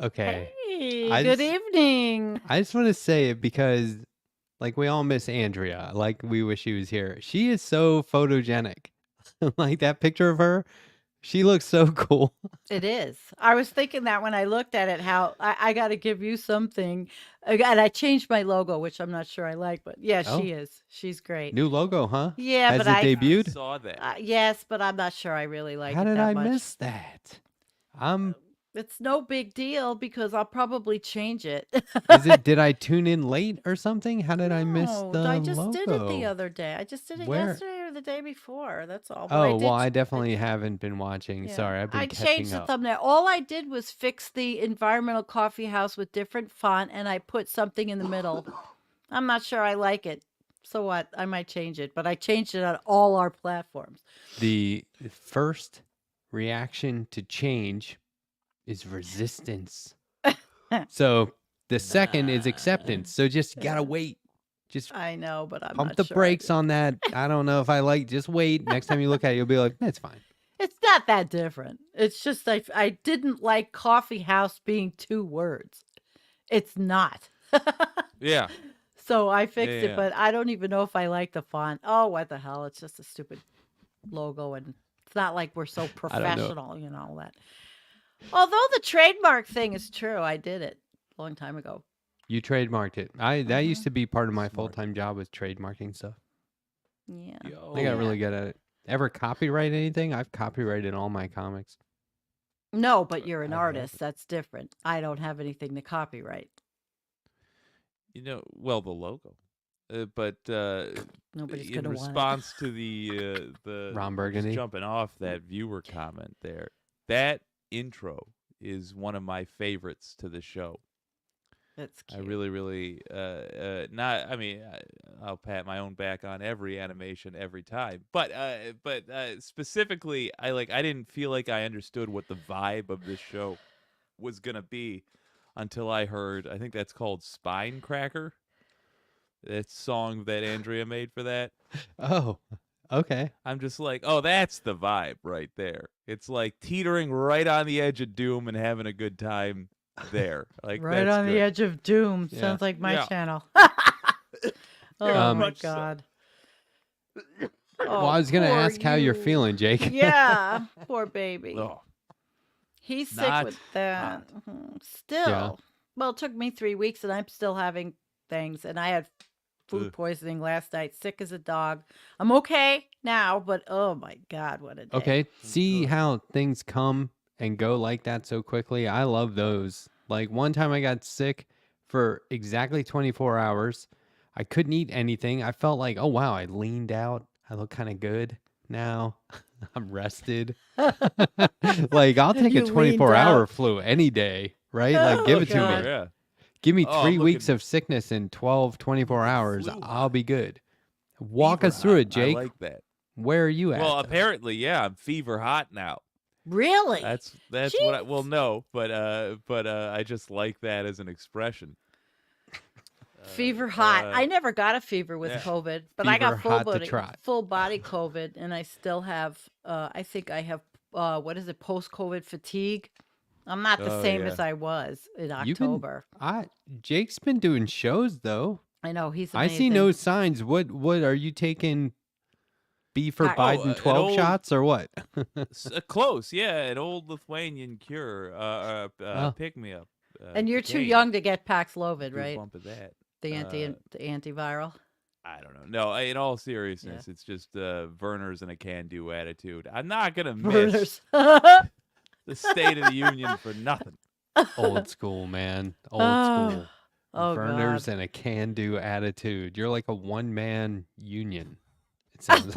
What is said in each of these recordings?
Okay. Hey, good evening. I just want to say it because, like, we all miss Andrea. Like, we wish she was here. She is so photogenic. Like, that picture of her, she looks so cool. It is. I was thinking that when I looked at it, how I got to give you something. And I changed my logo, which I'm not sure I like, but yeah, Oh, she is. She's great. new logo, huh? Yeah, Has but it I debuted? saw that. yes, but I'm not sure I really like How it did that I much. miss that? I'm. It's no big deal because I'll probably change it. Is it? Did I tune in late or something? How did I miss No, the I just did it the logo? other day. I just did it Where? yesterday or the day before. That's all. But Oh, well, I I did. definitely haven't been watching. Yeah, Sorry, I've I been changed catching the up. thumbnail. All I did was fix the environmental coffee house with different font, and I put something in the middle. I'm not sure I like it. So what? I might change it, but I changed it on all our platforms. The first reaction to change is resistance. So the second is acceptance. So just gotta wait. Just I know, but I'm pump not the sure I brakes do. on that. I don't know if I like. Just wait. Next time you look at it, you'll be like, "It's fine." It's not that different. It's just I didn't like coffee house being 2 words. It's not. Yeah. So I fixed Yeah. it, but I don't even know if I like the font. Oh, what the hell? It's just a stupid logo, and it's not like we're so I don't know. professional, you know that. Although the trademark thing is true, I did it a long time ago. You trademarked it. That used Mhm. to be part of my Smart. full-time job was trademarking stuff. Yeah. Yo. I got really good at it. Ever copyright anything? I've copyrighted all my comics. No, but you're an I artist. haven't. That's different. I don't have anything to copyright. Well, the logo. But Nobody's in gonna want it. response to the Ron just Burgundy. jumping off that viewer comment there, that intro is one of my favorites to the show. That's I cute. really not. I mean, I'll pat my own back on every animation every time, but specifically, I didn't feel like I understood what the vibe of this show was gonna be until I heard. I think that's called Spine Cracker. That song that Andrea made for that. Oh, okay. I'm just like, oh, that's the vibe right there. It's like teetering right on the edge of doom and having a good time there. Like Right that's on the good. edge of doom. Yeah. Sounds like my Yeah. channel. Very Oh my much so. god. Well, Oh, I was gonna poor ask how you're you. feeling, Jake. Yeah, poor baby. Oh, He's sick not with that. hot. Still. Yeah. Well, it took me 3 weeks and I'm still having things. And I had food Ugh. poisoning last night, sick as a dog. I'm okay now, but oh my God, what a day. Okay. See Good. how things come and go like that so quickly? I love those. Like one time I got sick for exactly 24 hours. I couldn't eat anything. I felt like, oh wow, I leaned out. I look kind of good now. I'm rested. Like I'll take a You leaned 24-hour out. flu any day, right? Like give Oh, it to God. me. Yeah. Give me Oh, 3 I'm weeks looking of sickness in 12, 24 hours. flu I'll hot. be good. Walk Fever us through hot. it, Jake. I like that. Where are you at? Well, though? apparently, yeah, I'm fever hot now. Really? That's what I Jeez. well no, but I just like that as an expression. Fever hot. I Uh, never got a fever with yeah. COVID, but I got Fever hot to trot. full body COVID, and I still have. I think I have. What is it? Post COVID fatigue. I'm not the Oh, same yeah. as I was in You've been October. Jake's been doing shows though. I know he's I amazing. see no signs. What are you taking? B for Biden an 12 old- shots or what? Close, yeah, an old Lithuanian cure, Oh. pick me up. And you're too Jane. young to get Paxlovid, Do a right? bump of that. The antiviral. I don't know. No, in all seriousness, it's just Verner's and a can-do attitude. I'm not gonna miss Burners. the State of the Union for nothing. Old school, man. Old Oh, school. oh Burners God. and a can-do attitude. You're like a one-man union. It sounds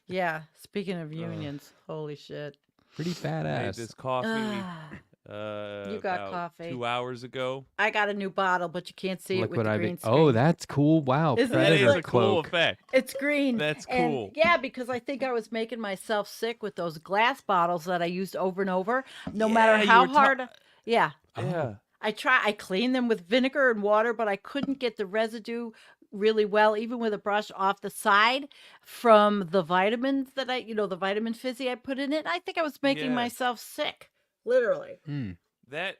Yeah. Speaking of unions, holy shit. pretty Made badass. this coffee You got about coffee. 2 hours ago. I got a new bottle, but you can't see it with the Liquid green IV. screen. Oh, that's cool. Wow. Isn't it That is Predator a cool cloak. effect. It's green. That's And cool. yeah, because I think I was making myself sick with those glass bottles that I used over and over. No matter Yeah, you how were ta- hard. Yeah. Yeah. I cleaned them with vinegar and water, but I couldn't get the residue really well, even with a brush off the side from the vitamins that the vitamin fizzy I put in it. I think I was making Yeah. myself sick. Literally. Mm. That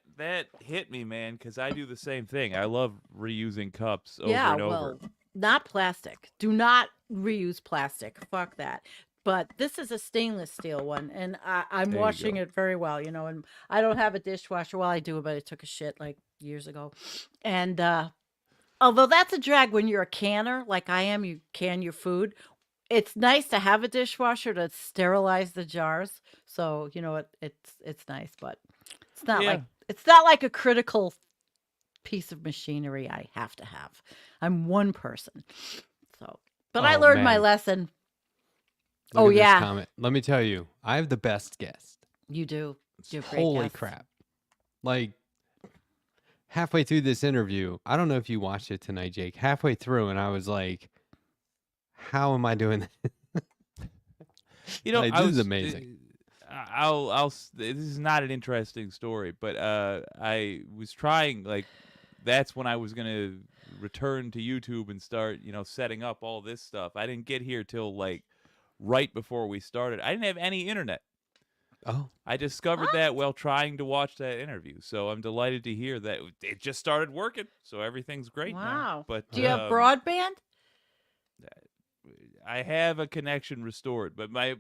hit me, man, because I do the same thing. I love reusing cups over Yeah, and over. well, not plastic. Do not reuse plastic. Fuck that. But this is a stainless steel one, and I'm There you washing go. it very well, and I don't have a dishwasher. Well, I do, but I took a shit like years ago. And although that's a drag when you're a canner, like I am, you can your food. It's nice to have a dishwasher to sterilize the jars. So, it's nice, but it's not Yeah. like a critical piece of machinery I have to have. I'm one person. So, but I Oh, learned my man. lesson. Look Oh, at this yeah. comment. Let me tell you, I have the best guest. You do. You have great Holy guests. crap. Like, halfway through this interview, I don't know if you watched it tonight, Jake. Halfway through, and I was like, how am I doing this? You know, Like, I this is was amazing. This is not an interesting story, but I was trying, like, that's when I was gonna return to YouTube and start, setting up all this stuff. I didn't get here till like right before we started. I didn't have any internet. Oh, I discovered What? that while trying to watch that interview. So I'm delighted to hear that it just started working. So everything's great now. Wow. But Do you have broadband? I have a connection restored, but my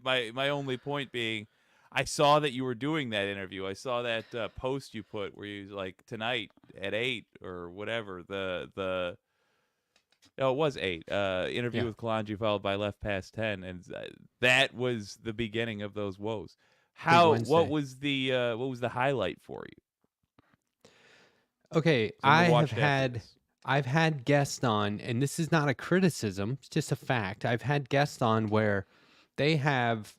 only point being, I saw that you were doing that interview. I saw that post you put where you like tonight at 8 or whatever it was 8 interview Yeah. with Kalanji followed by left past 10, and that was the beginning of those woes. Wednesday. What was the highlight for you? okay. So I'm I gonna watch have after had this. I've had guests on, and this is not a criticism, it's just a fact. I've had guests on where they have,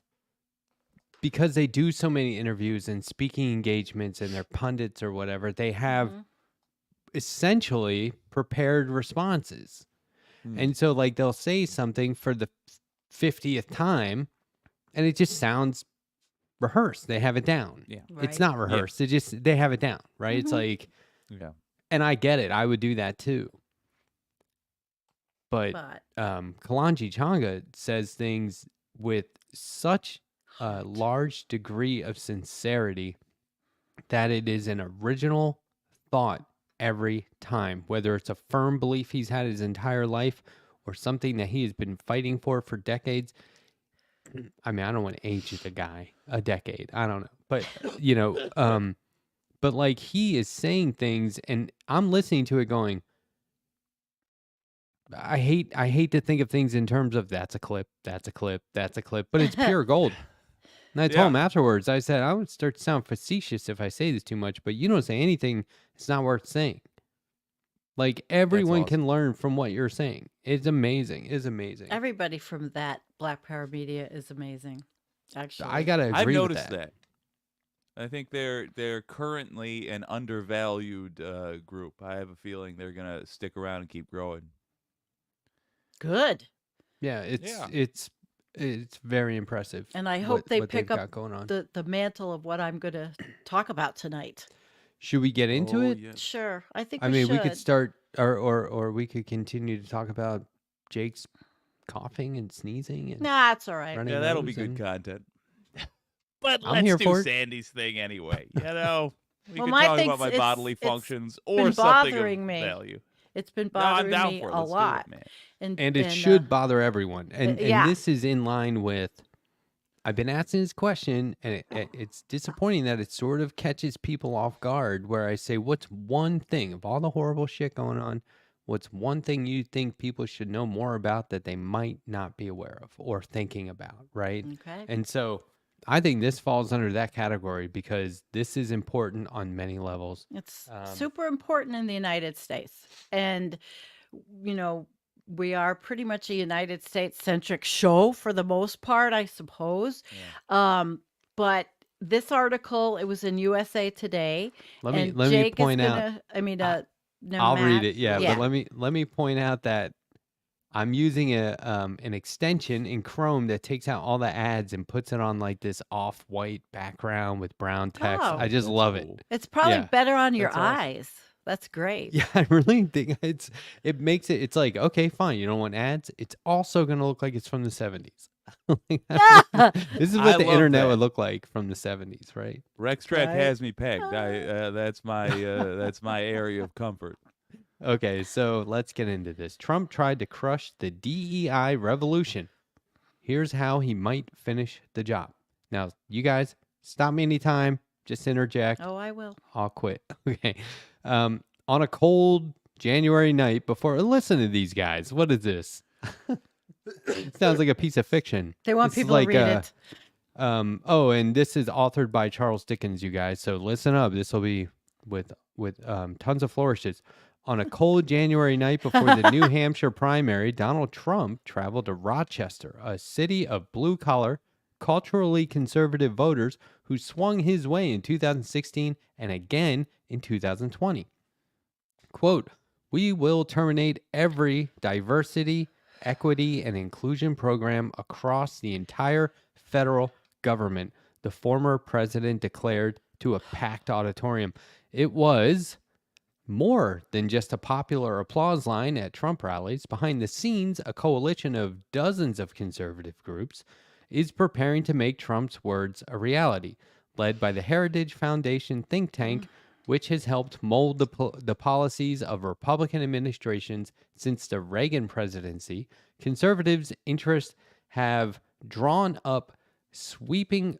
because they do so many interviews and speaking engagements and they're pundits or whatever, they have Mhm. essentially prepared responses. Hmm. And so, like, they'll say something for the 50th time, and it just sounds rehearsed. They have it down. Yeah. Right. It's not rehearsed. They have it down, right? It's Mhm. like, Yeah. and I get it. I would do that too. But But Kalanji Changa says things with such a Heart. large degree of sincerity that it is an original thought every time, whether it's a firm belief he's had his entire life or something that he has been fighting for decades. I mean, I don't want to age the guy a decade. I don't know. But, but like he is saying things and I'm listening to it going, I hate to think of things in terms of that's a clip, but it's pure gold. And I told him afterwards, I said, I would start to sound facetious if I say this too much, but you don't say anything, it's not worth saying. Like everyone can learn from what you're saying. It's amazing. It's amazing. Everybody from that Black Power Media is amazing. Actually, I gotta agree I've with noticed that. I think they're currently an undervalued group. I have a feeling they're gonna stick around and keep growing. Good. Yeah, Yeah. it's very impressive. And I hope they what pick they've up got going on. the mantle of what I'm going to talk about tonight. Should we get into it? Yeah. Sure. I think I we mean, should. we could start, or we could continue to talk about Jake's coughing and sneezing and Nah, it's all right. running Yeah, that'll be nose good and- content. But I'm let's here do for it. Sandy's thing anyway. We Well, can my talk thing's- about my it's- bodily it's functions been or something of bothering me. value. It's been No, I'm bothering down me for it. a Let's do lot. it, man. And it should bother everyone. And yeah. and this is in line with, I've been asking this question, and it's disappointing that it sort of catches people off guard where I say, what's one thing of all the horrible shit going on? what's one thing you think people should know more about that they might not be aware of or thinking about, right? Okay. And so I think this falls under that category because this is important on many levels. It's Um, super important in the United States. And, you know, we are pretty much a United States centric show for the most part, I suppose. But this article, it was in USA Today, let me and let me Jake is point out. gonna, I mean, I, no, I'll read Matt. it, yeah, but Yeah. let me point out that I'm using an extension in Chrome that takes out all the ads and puts it on like this off-white background with brown text. Oh, I just That's love cool. it. it's probably Yeah. better on your That's awesome. eyes. That's great. Yeah, I really think it makes it's like, okay, fine, you don't want ads. It's also gonna look like it's from the 70s. Like, this is I what the love internet that. would look like from the 70s, right? Rextrack Right. has me pegged. That's my area of comfort. Okay, so let's get into this. Trump tried to crush the DEI revolution. Here's how he might finish the job. Now, you guys, stop me anytime. Just interject. Oh, I will. I'll quit. Okay. On a cold January night before, listen to these guys. What is this? Sounds like a piece of fiction. They want This is people to like, read it. Oh, and this is authored by Charles Dickens, you guys. So listen up. This will be with tons of flourishes. On a cold January night before the New Hampshire primary, Donald Trump traveled to Rochester, a city of blue-collar, culturally conservative voters who swung his way in 2016 and again in 2020. Quote, "We will terminate every diversity, equity, and inclusion program across the entire federal government," the former president declared to a packed auditorium. It was more than just a popular applause line at Trump rallies. Behind the scenes, a coalition of dozens of conservative groups is preparing to make Trump's words a reality, led by the Heritage Foundation think tank, which has helped mold the policies of Republican administrations since the Reagan presidency. Conservatives' interests have drawn up a sweeping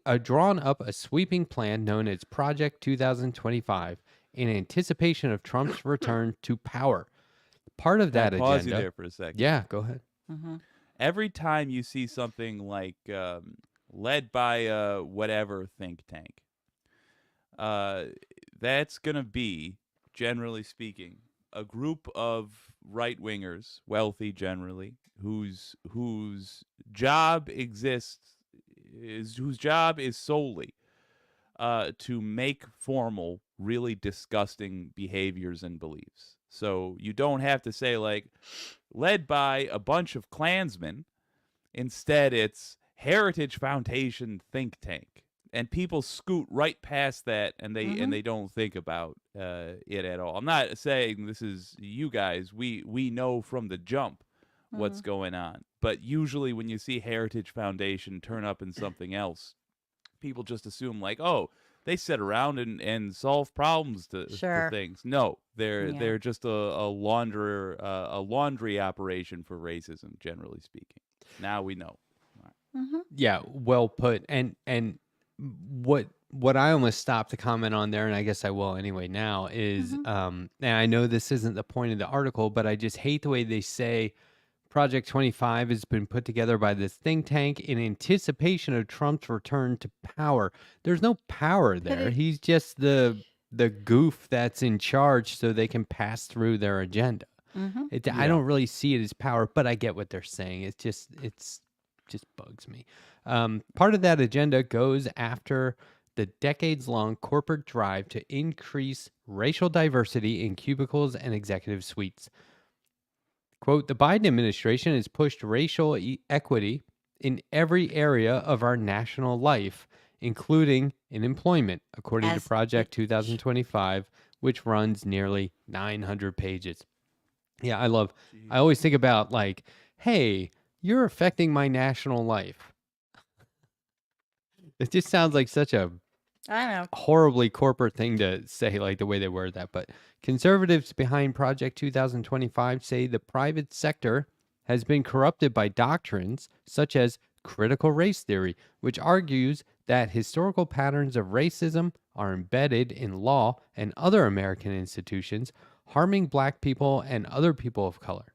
plan known as Project 2025 in anticipation of Trump's return to power. Part of that Can I pause you agenda. there for a second? Yeah, go ahead. Mm-hmm. Every time you see something like led by whatever think tank, that's gonna be, generally speaking, a group of right wingers, wealthy generally, whose job is solely to make formal really disgusting behaviors and beliefs. So you don't have to say like led by a bunch of Klansmen. Instead, it's Heritage Foundation think tank. And people scoot right past that and they don't think about it at all. I'm not saying this is you guys. We know from the jump what's going on. But usually when you see Heritage Foundation turn up in something else, people just assume like, oh, they sit around and solve problems to things. No, they're just a laundry operation for racism, generally speaking. Now we know. Yeah, well put. And what I almost stopped to comment on there, and I guess I will anyway now, is and I know this isn't the point of the article, but I just hate the way they say Project 25 has been put together by this think tank in anticipation of Trump's return to power. There's no power there. He's just the goof that's in charge so they can pass through their agenda. I don't really see it as power, but I get what they're saying. It's just bugs me. Part of that agenda goes after the decades-long corporate drive to increase racial diversity in cubicles and executive suites. Quote, "The Biden administration has pushed racial equity in every area of our national life, including in employment," according to Project 2025, which runs nearly 900 pages. Yeah, I always think about like, hey, you're affecting my national life. It just sounds like such a horribly corporate thing to say, like the way they word that. But conservatives behind Project 2025 say the private sector has been corrupted by doctrines such as critical race theory, which argues that historical patterns of racism are embedded in law and other American institutions, harming black people and other people of color.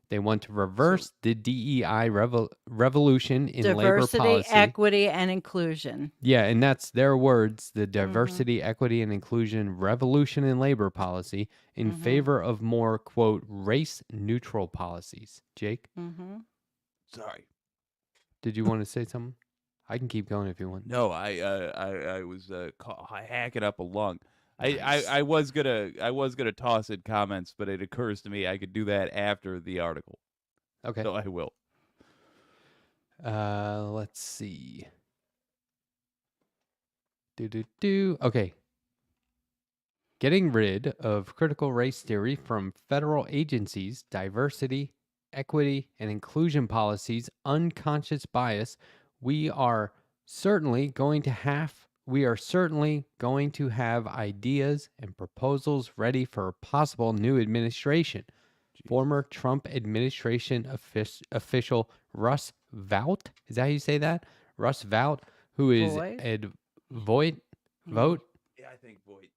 They want to reverse the DEI revolution in labor Diversity, policy. equity, and inclusion. Yeah, and that's their words, the Mm-hmm. diversity, equity, and inclusion revolution in labor policy in Mm-hmm. favor of more, quote, race-neutral policies. Jake, Mm-hmm. Sorry. did you want to say something? I can keep going if you want. No, I was hacking up a lung. Nice. I was gonna toss in comments, but it occurs to me I could do that after the article, Okay. so I will. Let's see. Okay. Getting rid of critical race theory from federal agencies, diversity, equity, and inclusion policies, unconscious bias, we are certainly going to have ideas and proposals ready for a possible new administration. Former Trump administration official Russ Vought, is that how you say that? Russ Vought, who is Voigt? Yeah, I think Voight.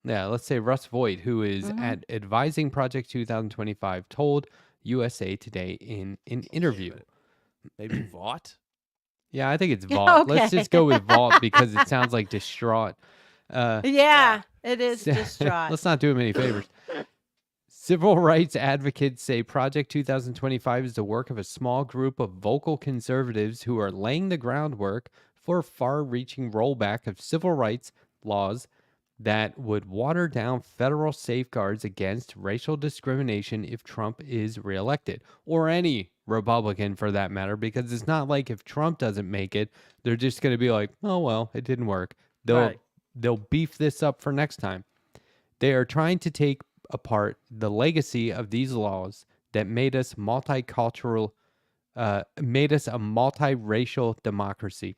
Yeah, let's say Russ Voigt, who is at advising Project 2025, told USA Today in an interview. Maybe Vought? Yeah, I think it's Vought. Let's Okay. just go with Vought because it sounds like distraught. Yeah, it is distraught. Let's not do him any favors. Civil rights advocates say Project 2025 is the work of a small group of vocal conservatives who are laying the groundwork for a far-reaching rollback of civil rights laws that would water down federal safeguards against racial discrimination if Trump is reelected, or any Republican for that matter, because it's not like if Trump doesn't make it, they're just going to be like, oh, well, it didn't work. They'll beef this up for next time. They are trying to take apart the legacy of these laws that made us multicultural, made us a multiracial democracy,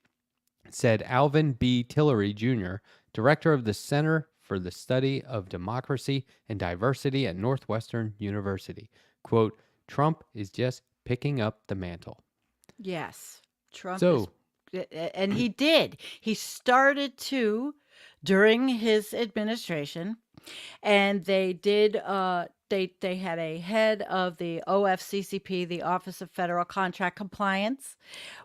said Alvin B. Tillery Jr., director of the Center for the Study of Democracy and Diversity at Northwestern University. Quote, Trump is just picking up the mantle. Yes. Trump So, and he did. He started to during his administration, and they did they had a head of the OFCCP, the Office of Federal Contract Compliance,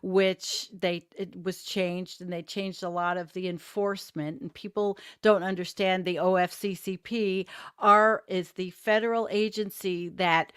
which it was changed, and they changed a lot of the enforcement, and people don't understand the OFCCP is the federal agency that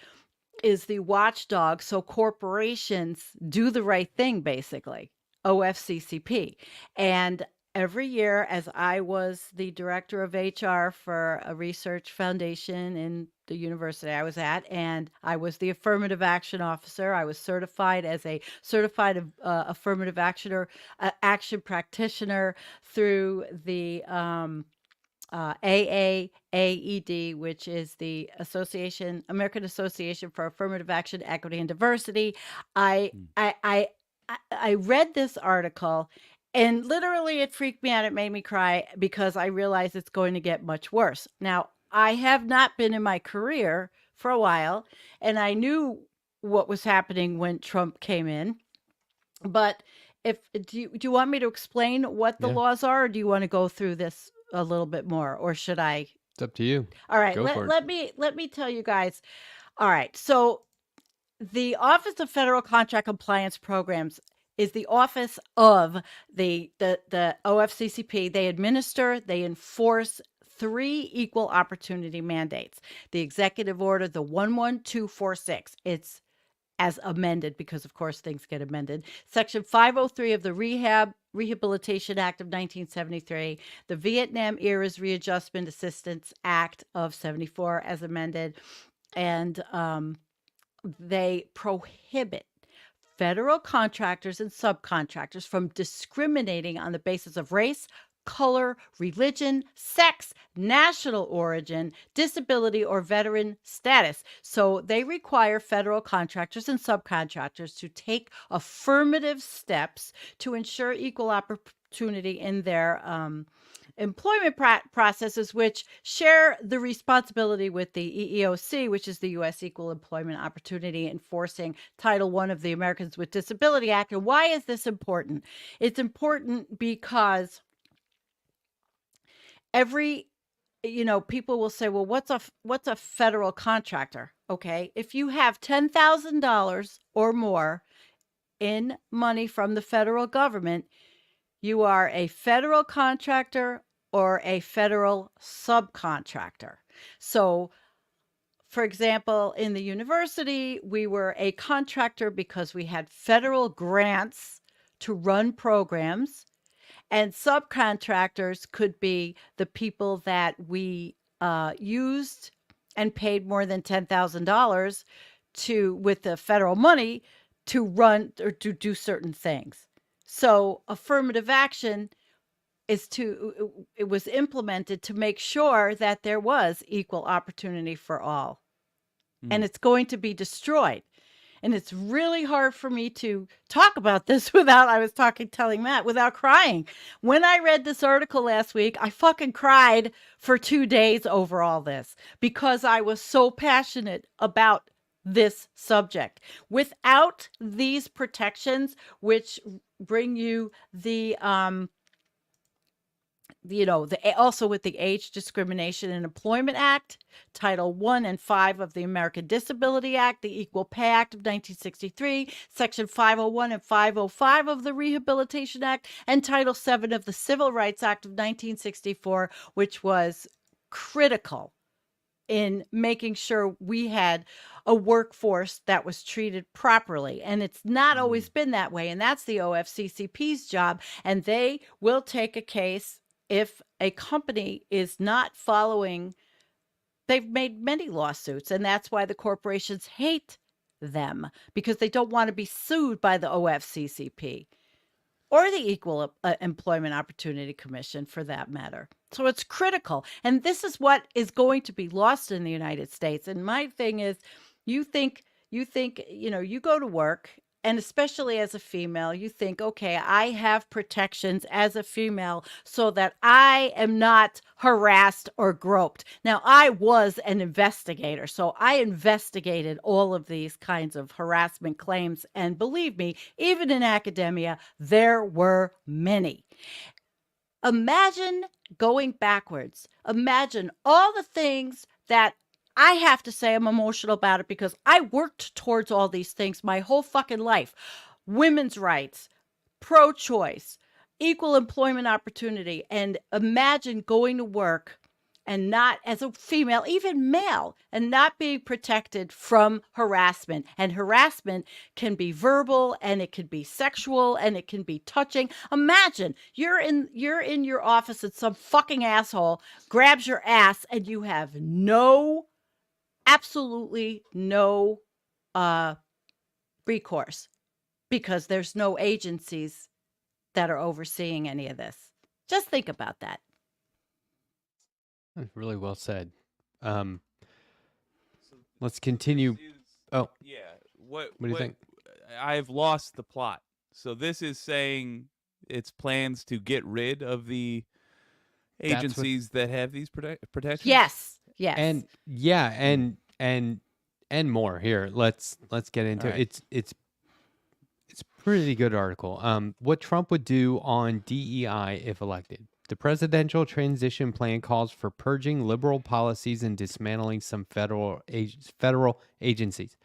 is the watchdog, so corporations do the right thing, basically. OFCCP. And every year, as I was the director of HR for a research foundation in the university I was at, and I was the affirmative action officer, I was certified as a certified affirmative action practitioner through the AAAED, which is the American Association for Affirmative Action, Equity, and Diversity. I read this article, and literally it freaked me out. It made me cry because I realized it's going to get much worse. Now, I have not been in my career for a while, and I knew what was happening when Trump came in. But do you want me to explain what the laws are, or do you want to go through this a little bit more, or should I? it's up to you. All right, Go for it. let me tell you guys. All right, so the Office of Federal Contract Compliance Programs is the office of the OFCCP. They enforce 3 equal opportunity mandates. The executive order, the 11246. It's as amended, because of course things get amended. Section 503 of the Rehabilitation Act of 1973, the Vietnam Era's Readjustment Assistance Act of 74 as amended, and they prohibit federal contractors and subcontractors from discriminating on the basis of race, color, religion, sex, national origin, disability, or veteran status. So they require federal contractors and subcontractors to take affirmative steps to ensure equal opportunity in their employment processes, which share the responsibility with the EEOC, which is the U.S. Equal Employment Opportunity Enforcing Title I of the Americans with Disability Act. And why is this important? It's important because every people will say, well, what's a federal contractor? Okay. If you have $10,000 or more in money from the federal government, you are a federal contractor or a federal subcontractor. So, for example, in the university, we were a contractor because we had federal grants to run programs, and subcontractors could be the people that we used and paid more than $10,000 with the federal money to run or to do certain things. So affirmative action it was implemented to make sure that there was equal opportunity for all. And it's going to be destroyed. And it's really hard for me to talk about this telling Matt, without crying. When I read this article last week, I fucking cried for 2 days over all this because I was so passionate about this subject. Without these protections, which bring you also with the Age Discrimination in Employment Act, Title 1 and 5 of the American Disability Act, the Equal Pay Act of 1963, Section 501 and 505 of the Rehabilitation Act, and Title 7 of the Civil Rights Act of 1964, which was critical in making sure we had a workforce that was treated properly. And it's not always been that way. And that's the OFCCP's job. And they will take a case if a company is not following. They've made many lawsuits, and that's why the corporations hate them, because they don't want to be sued by the OFCCP or the Equal Employment Opportunity Commission, for that matter. So it's critical. And this is what is going to be lost in the United States. And my thing is, you go to work, and especially as a female, you think, okay, I have protections as a female so that I am not harassed or groped. Now, I was an investigator, so I investigated all of these kinds of harassment claims. And believe me, even in academia, there were many. Imagine going backwards. Imagine all the things that I have to say I'm emotional about it because I worked towards all these things my whole fucking life. Women's rights, pro-choice, equal employment opportunity. And imagine going to work and not, as a female, even male, and not being protected from harassment. And harassment can be verbal, and it can be sexual, and it can be touching. Imagine you're in your office and some fucking asshole grabs your ass, and you have absolutely no recourse because there's no agencies that are overseeing any of this. Just think about that. Really well said. Let's continue. Oh, yeah. What do you think? I've lost the plot. So this is saying it's plans to get rid of the agencies that have these protections. Yes. And and more. Here, let's get into it. It's pretty good article. What Trump would do on DEI if elected. The presidential transition plan calls for purging liberal policies and dismantling some federal agencies.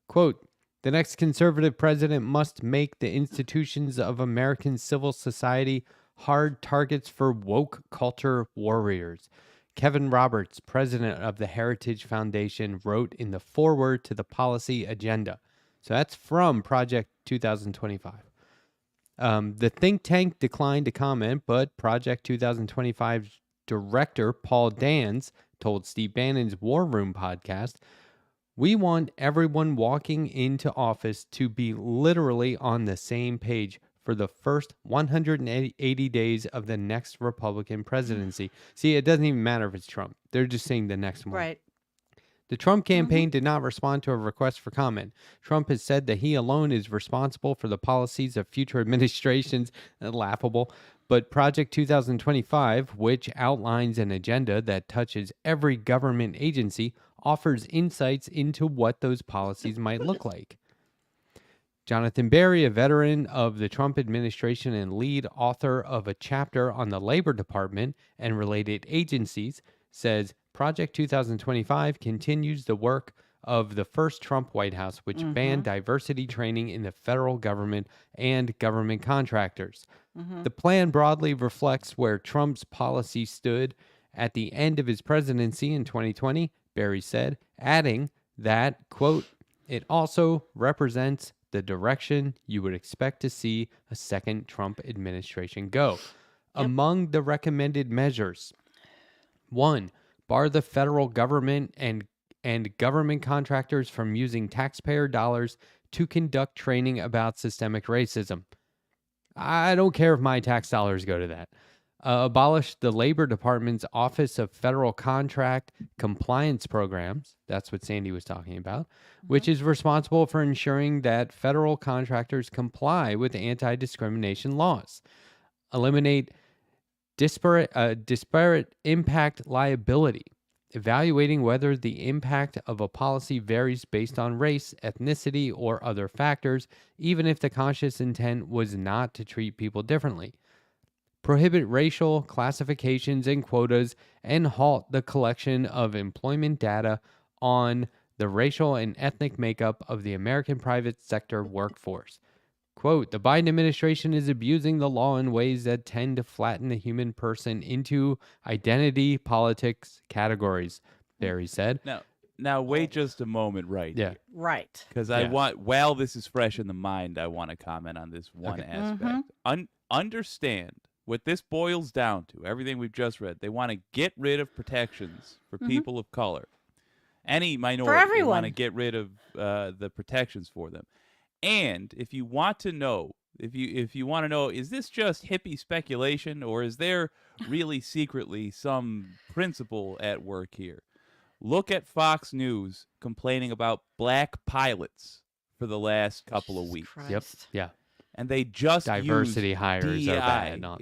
Quote, the next conservative president must make the institutions of American civil society hard targets for woke culture warriors. Kevin Roberts, president of the Heritage Foundation, wrote in the foreword to the policy agenda. So that's from Project 2025. The think tank declined to comment, but Project 2025's director, Paul Dans, told Steve Bannon's War Room podcast, we want everyone walking into office to be literally on the same page for the first 180 days of the next Republican presidency. See, it doesn't even matter if it's Trump. They're just saying the next one. Right. The Trump campaign did not respond to a request for comment. Trump has said that he alone is responsible for the policies of future administrations. Laughable. But Project 2025, which outlines an agenda that touches every government agency, offers insights into what those policies might look like. Jonathan Berry, a veteran of the Trump administration and lead author of a chapter on the Labor Department and related agencies, says Project 2025 continues the work of the first Trump White House, which banned diversity training in the federal government and government contractors. The plan broadly reflects where Trump's policy stood at the end of his presidency in 2020, Barry said, adding that, quote, it also represents the direction you would expect to see a second Trump administration go. Among the recommended measures, 1, bar the federal government and government contractors from using taxpayer dollars to conduct training about systemic racism. I don't care if my tax dollars go to that. Abolish the Labor Department's Office of Federal Contract Compliance Programs. That's what Sandy was talking about, which is responsible for ensuring that federal contractors comply with anti-discrimination laws. Eliminate disparate impact liability, evaluating whether the impact of a policy varies based on race, ethnicity, or other factors, even if the conscious intent was not to treat people differently. Prohibit racial classifications and quotas, and halt the collection of employment data on the racial and ethnic makeup of the American private sector workforce. Quote, the Biden administration is abusing the law in ways that tend to flatten the human person into identity politics categories, Barry said. Now wait just a moment right Yeah. here. Right. Because I want, while this is fresh in the mind, I want to comment on this one aspect. Understand what this boils down to, everything we've just read. They want to get rid of protections for people of color. Any minority, they want to get rid of the protections for them. And if you want to know, if you want to know, is this just hippie speculation, or is there really secretly some principle at work here? Look at Fox News complaining about black pilots for the last couple of weeks. Christ. Yep. Yeah. And they just Diversity use hires DEI are bad.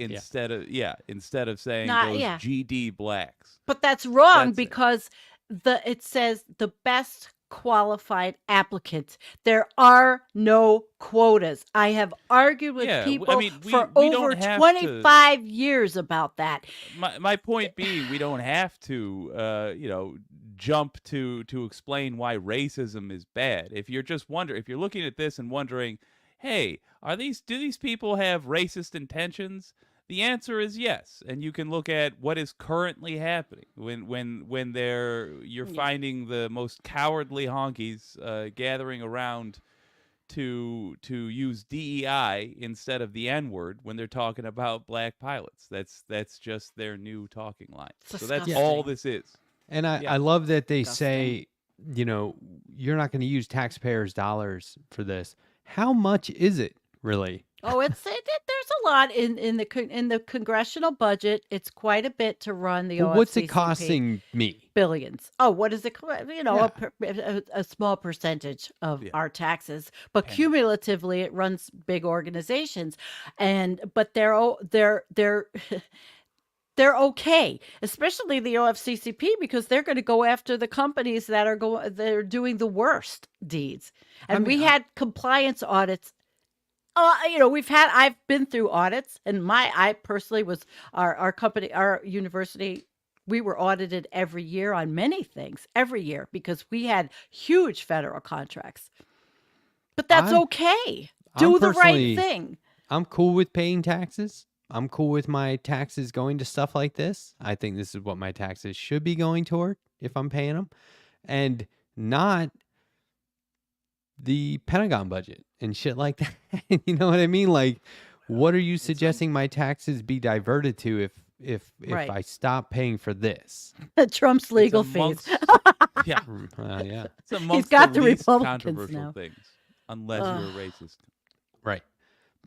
instead of saying Not- those yeah. GD blacks. But that's wrong That's it. because it says the best qualified applicants. There are no quotas. I have argued with Yeah, people we for don't over have 25 years about that. My point being, we don't have to jump to explain why racism is bad. If you're looking at this and wondering, hey, do these people have racist intentions? The answer is yes, and you can look at what is currently happening when you're finding the most cowardly honkies gathering around to use DEI instead of the N-word when they're talking about black pilots. That's just their new talking line. So that's disgusting. all this is. And I love that they say, you're not going to use taxpayers' dollars for this. How much is it really? Oh, there's a lot in the congressional budget. It's quite a bit to run the Well, what's it OFCCP. costing me? Billions. Oh, what is it? A small percentage of our taxes, but cumulatively, it runs big organizations, but they're they're okay, especially the OFCCP, because they're going to go after the companies they're doing the worst deeds. And we had compliance audits. I've been through audits, and I personally was our company, our university. We were audited every year on many things, every year, because we had huge federal contracts. But that's okay. Do the right thing. I'm cool with paying taxes. I'm cool with my taxes going to stuff like this. I think this is what my taxes should be going toward if I'm paying them, and not the Pentagon budget and shit like that. You know what I mean? Like, what are you suggesting my taxes be diverted to if I stop paying for this? Trump's legal fees. Yeah. Yeah. It's amongst He's got the the least Republicans controversial now. things, unless you're a racist. Right.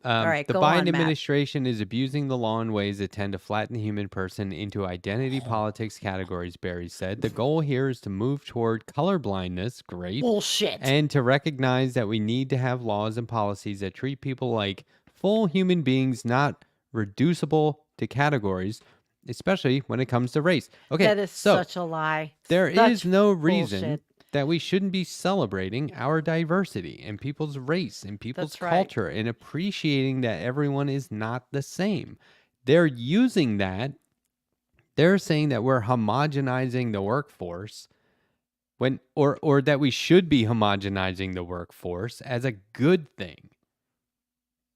All right, the go Biden on, Matt. administration is abusing the law in ways that tend to flatten the human person into identity politics categories, Barry said. The goal here is to move toward colorblindness, great, Bullshit. and to recognize that we need to have laws and policies that treat people like full human beings, not reducible to categories, especially when it comes to race. Okay, That is so such a lie. there Such is no reason bullshit. that we shouldn't be celebrating our diversity and people's race and people's That's right. culture and appreciating that everyone is not the same. They're using that They're saying that we're homogenizing the workforce or that we should be homogenizing the workforce as a good thing.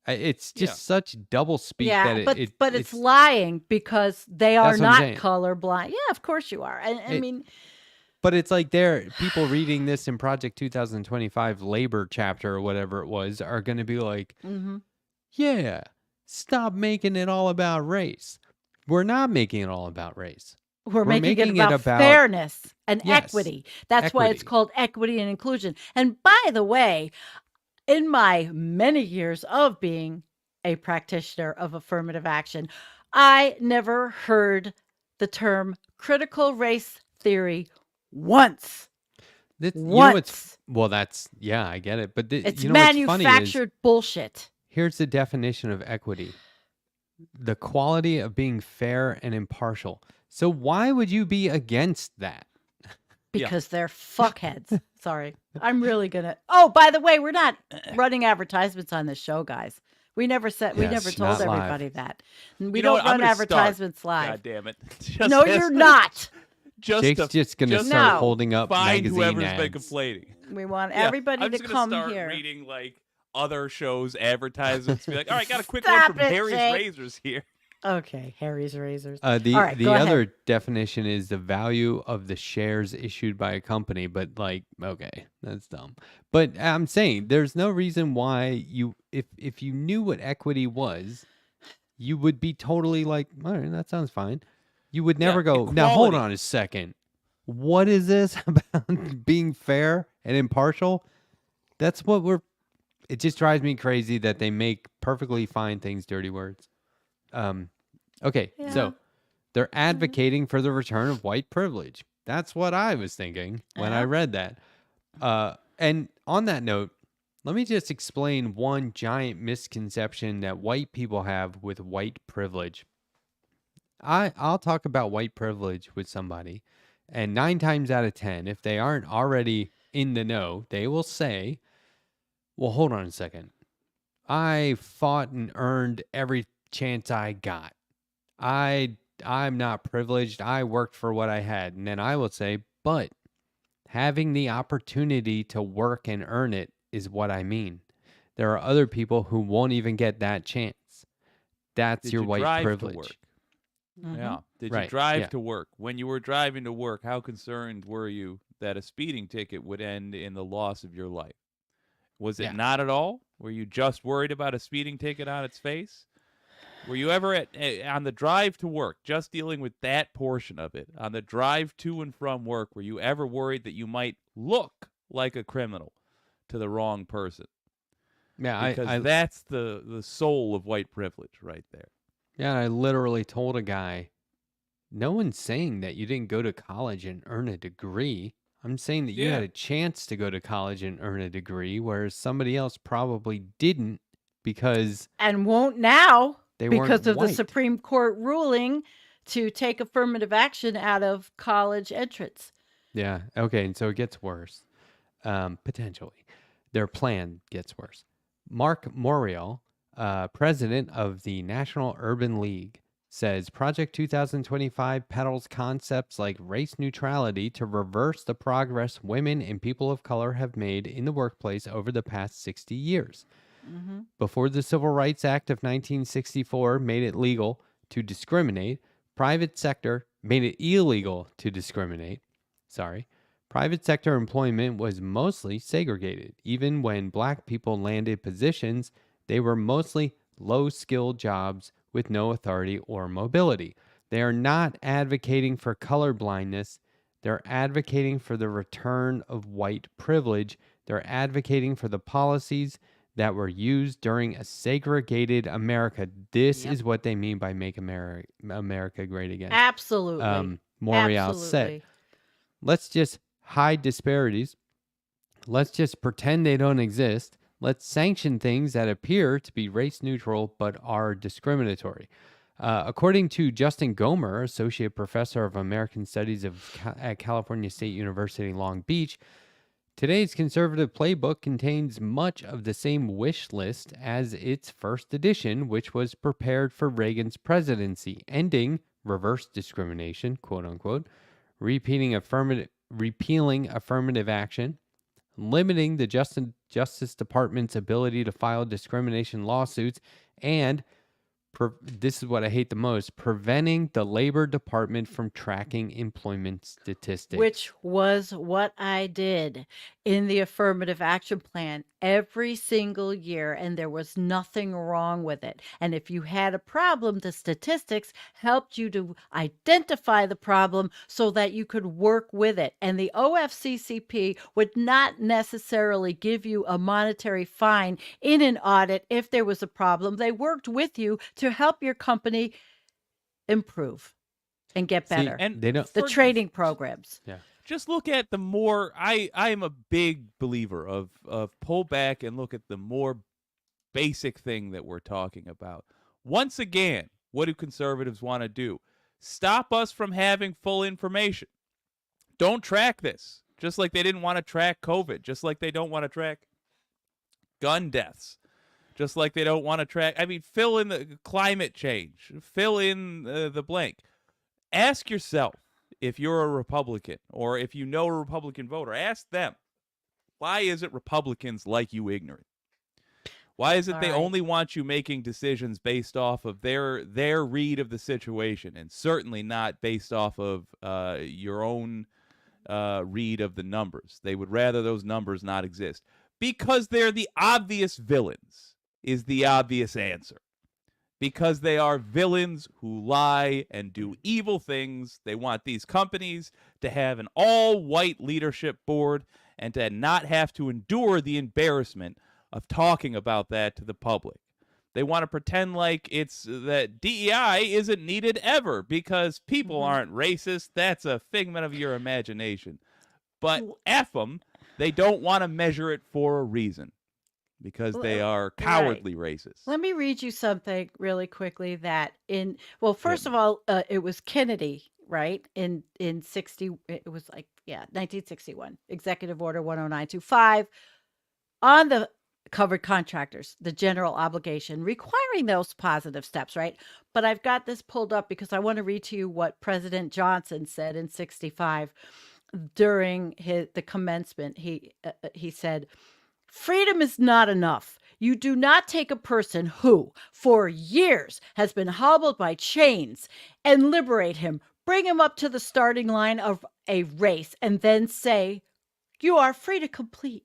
It's Yeah. just such double speak Yeah, that but it's lying because they are That's what I'm not saying. colorblind. Yeah, of course you are. And I It- mean, But it's like people reading this in Project 2025 labor chapter or whatever it was are going to be like, yeah, stop making it all about race. We're not making it all about race. we're We're making it about fairness and Yes, equity. That's why it's equity. called equity and inclusion. And by the way, in my many years of being a practitioner of affirmative action, I never heard the term critical race theory once. You know what's Once. that's I get it. But It's you know what's funny is manufactured bullshit. here's the definition of equity: the quality of being fair and impartial. So why would you be against that? Because they're fuckheads. Sorry. I'm really gonna. Oh, by the way, we're not running advertisements on this show, guys. We never said. We Yes, never told not live. everybody that. We You know don't what? I'm run gonna start. advertisements live. God damn it. No, you're not. Jake's just gonna just start No. holding up Find magazine whoever's been ads. complaining. We want Yeah, everybody I'm to just gonna come start here. reading like other shows advertisements. Be like, all right, got a quick Stop one from it, Harry's Jake. Razors here. Okay, Harry's razors. The All right, the go other ahead. definition is the value of the shares issued by a company, but like, okay, that's dumb. But I'm saying there's no reason why if you knew what equity was, you would be totally like, all right, that sounds fine. You would never go, now hold equality. on a second. What is this about being fair and impartial? That's what it just drives me crazy that they make perfectly fine things dirty words. Okay, Yeah. so they're advocating for the return of white privilege. That's what I was thinking when I read that. And on that note, let me just explain one giant misconception that white people have with white privilege. I'll talk about white privilege with somebody, and 9 times out of 10, if they aren't already in the know, they will say, well, hold on a second. I fought and earned every chance I got. I'm not privileged. I worked for what I had. And then I will say, but having the opportunity to work and earn it is what I mean. There are other people who won't even get that chance. That's Did your you white drive privilege. To work? Mhm. Yeah. Did Right, you drive yeah. to work? When you were driving to work, how concerned were you that a speeding ticket would end in the loss of your life? Was it Yeah. not at all? Were you just worried about a speeding ticket on its face? Were you ever on the drive to work, just dealing with that portion of it, on the drive to and from work, were you ever worried that you might look like a criminal to the wrong person? Yeah, Because that's the soul of white privilege right there. Yeah, I literally told a guy, no one's saying that you didn't go to college and earn a degree. I'm saying that you had Yeah. a chance to go to college and earn a degree, whereas somebody else probably didn't because And won't now they because weren't of the white. Supreme Court ruling to take affirmative action out of college entrance. Yeah. Okay. And so it gets worse. Potentially. Their plan gets worse. Mark Morial, president of the National Urban League, says Project 2025 peddles concepts like race neutrality to reverse the progress women and people of color have made in the workplace over the past 60 years. Before the Civil Rights Act of 1964 made it legal to discriminate, private sector made it illegal to discriminate. Private sector employment was mostly segregated. Even when black people landed positions, they were mostly low-skilled jobs with no authority or mobility. They are not advocating for colorblindness. They're advocating for the return of white privilege. They're advocating for the policies that were used during a segregated America. This is what they mean by make America great again. Absolutely. Morial said, Absolutely. let's just hide disparities. Let's just pretend they don't exist. Let's sanction things that appear to be race neutral but are discriminatory. According to Justin Gomer, Associate Professor of American Studies at California State University, Long Beach, today's conservative playbook contains much of the same wish list as its first edition, which was prepared for Reagan's presidency, ending reverse discrimination, quote unquote, repealing affirmative action, limiting the Justice Department's ability to file discrimination lawsuits, and this is what I hate the most, preventing the Labor Department from tracking employment statistics. Which was what I did in the affirmative action plan every single year, and there was nothing wrong with it. And if you had a problem, the statistics helped you to identify the problem so that you could work with it. And the OFCCP would not necessarily give you a monetary fine in an audit if there was a problem. They worked with you to help your company improve and get See, better. And they don't. The training programs. Yeah. just look at the more I am a big believer of pull back and look at the more basic thing that we're talking about. Once again, what do conservatives want to do? Stop us from having full information. Don't track this. Just like they didn't want to track COVID, just like they don't want to track gun deaths, just like they don't want to track, fill in the climate change, fill in the blank. Ask yourself, if you're a Republican or if you know a Republican voter, ask them, why is it Republicans like you ignorant? Why is it they only want you making decisions based off of their read of the situation, and certainly not based off of your own read of the numbers? They would rather those numbers not exist because they're the obvious villains, is the obvious answer. Because they are villains who lie and do evil things. They want these companies to have an all-white leadership board and to not have to endure the embarrassment of talking about that to the public. They want to pretend like it's that DEI isn't needed ever because people aren't racist. That's a figment of your imagination. But F them, they don't want to measure it for a reason. Because they are cowardly racist. Let me read you something really quickly that first of all, it was Kennedy, right? In 60, it was 1961, Executive Order 10925 on the covered contractors, the general obligation, requiring those positive steps, right? But I've got this pulled up because I want to read to you what President Johnson said in 65 during the commencement. He said, "Freedom is not enough. You do not take a person who, for years, has been hobbled by chains and liberate him, bring him up to the starting line of a race, and then say, you are free to compete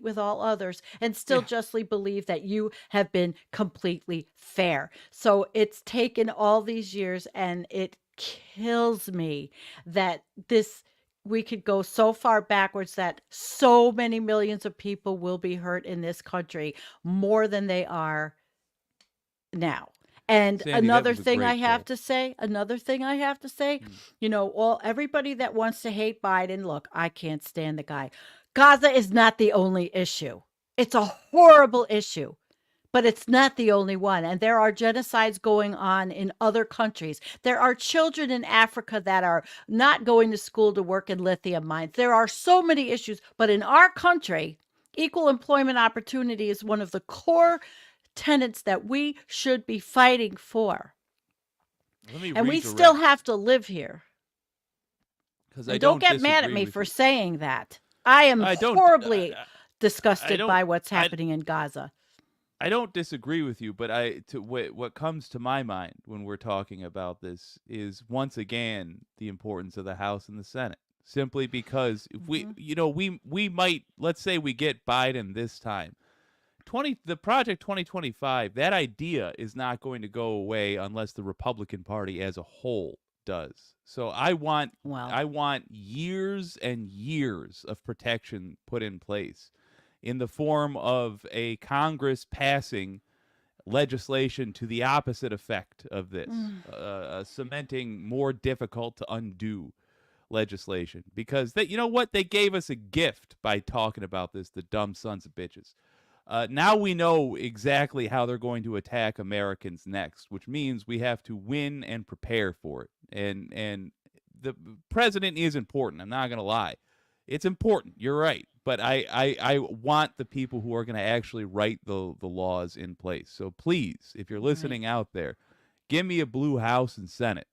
with all others and still justly believe that you have been completely fair." So it's taken all these years, and it kills me that we could go so far backwards that so many millions of people will be hurt in this country more than they are now. And Sandy, another thing I have to say, everybody that wants to hate Biden, look, I can't stand the guy. Gaza is not the only issue. It's a horrible issue. But it's not the only one. And there are genocides going on in other countries. There are children in Africa that are not going to school to work in lithium mines. There are so many issues. But in our country, equal employment opportunity is one of the core tenets that we should be fighting for. And we still have to live here. And don't get mad at me for saying that. I am horribly disgusted by what's happening in Gaza. I don't disagree with you, but what comes to my mind when we're talking about this is once again the importance of the House and the Senate. Simply because if we might, let's say we get Biden this time, the Project 2025, that idea is not going to go away unless the Republican Party as a whole does. So I want years and years of protection put in place, in the form of a Congress passing legislation to the opposite effect of this, cementing more difficult to undo legislation. Because they gave us a gift by talking about this, the dumb sons of bitches. Now we know exactly how they're going to attack Americans next, which means we have to win and prepare for it. And the president is important. I'm not going to lie. It's important. You're right. But I want the people who are going to actually write the laws in place. So please, if you're listening out there, give me a blue House and Senate.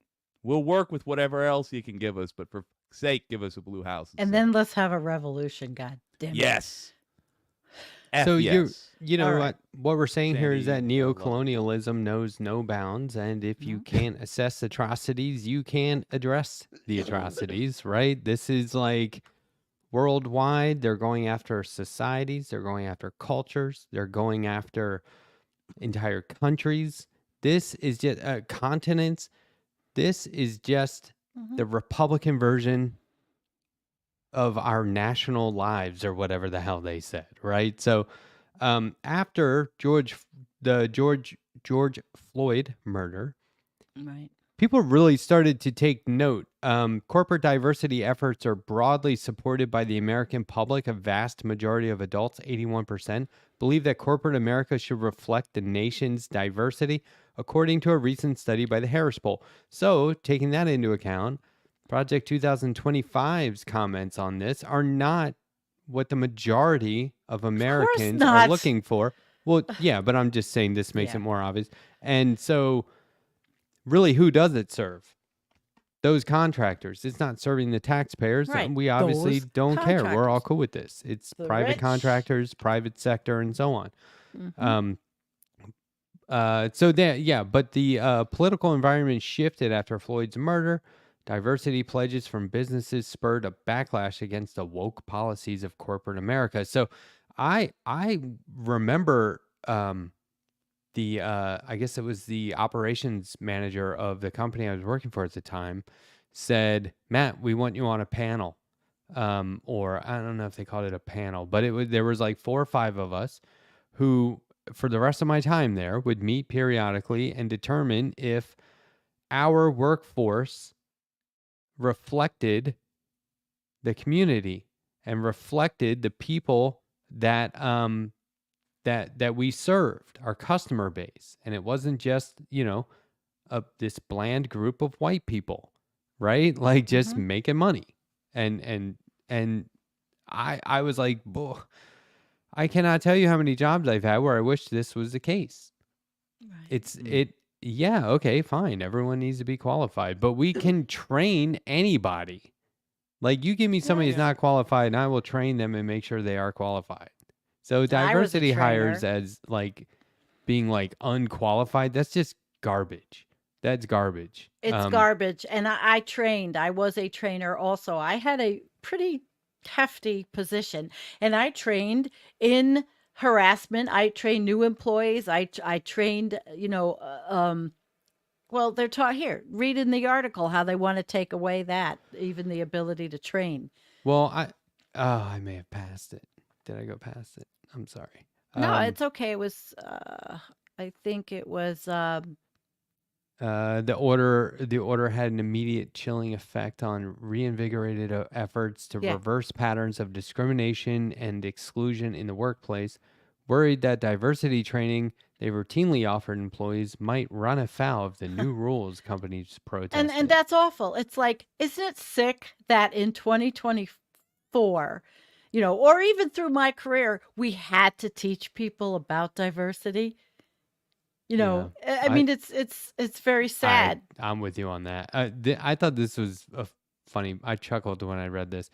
We'll work with whatever else you can give us, but for fuck's sake, give us a blue house. And then let's have a revolution. God damn it. yes. So yes. you know All right. what we're saying here is that Sandy, I love it. neocolonialism knows no bounds, and if you can't assess atrocities, you can't address the atrocities, right? This is like worldwide. They're going after societies, they're going after cultures, they're going after entire countries. This is just continents. This is just the Republican version of our national lives, or whatever the hell they said, right? So after George Floyd murder, Right. people really started to take note. Corporate diversity efforts are broadly supported by the American public. A vast majority of adults, 81%, believe that corporate America should reflect the nation's diversity, according to a recent study by the Harris Poll. So, taking that into account, Project 2025's comments on this are not what the majority of Americans are not. looking for. Well, yeah, but I'm just saying this makes Yeah. it more obvious. And so, really, who does it serve? Those contractors. It's not serving the taxpayers. Right. We obviously Those don't care. We're all contractors. cool with this. It's The private rich. contractors, private sector, and so on. Mhm. So that, yeah, but the political environment shifted after Floyd's murder. Diversity pledges from businesses spurred a backlash against the woke policies of corporate America. So I remember I guess it was the operations manager of the company I was working for at the time said, Matt, we want you on a panel. Or I don't know if they called it a panel, but there was like 4 or 5 of us who, for the rest of my time there, would meet periodically and determine if our workforce reflected the community and reflected the people that that we served, our customer base. And it wasn't just, this bland group of white people, right? Like just making money. And I was like, I cannot tell you how many jobs I've had where I wish this was the case. Right. Yeah, okay, fine. Everyone needs to be qualified, but we can train anybody. Like, you give me somebody who's not qualified and I will train them and make sure they are qualified. So diversity hires as like being like unqualified, that's just garbage. That's garbage. It's garbage. And I trained. I was a trainer also. I had a pretty hefty position, and I trained in harassment. I trained new employees. I trained, well, they're taught here. Read in the article how they want to take away that, even the ability to train. Well, I may have passed it. Did I go past it? I'm sorry. No, it's okay. It was, I think it was, the order had an immediate chilling effect on reinvigorated efforts to reverse patterns of discrimination and exclusion in the workplace, worried that diversity training they routinely offered employees might run afoul of the new rules companies protested. and that's awful. It's like, isn't it sick that in 2024, or even through my career, we had to teach people about diversity? I mean, it's very sad. I'm with you on that. I thought this was funny. I chuckled when I read this.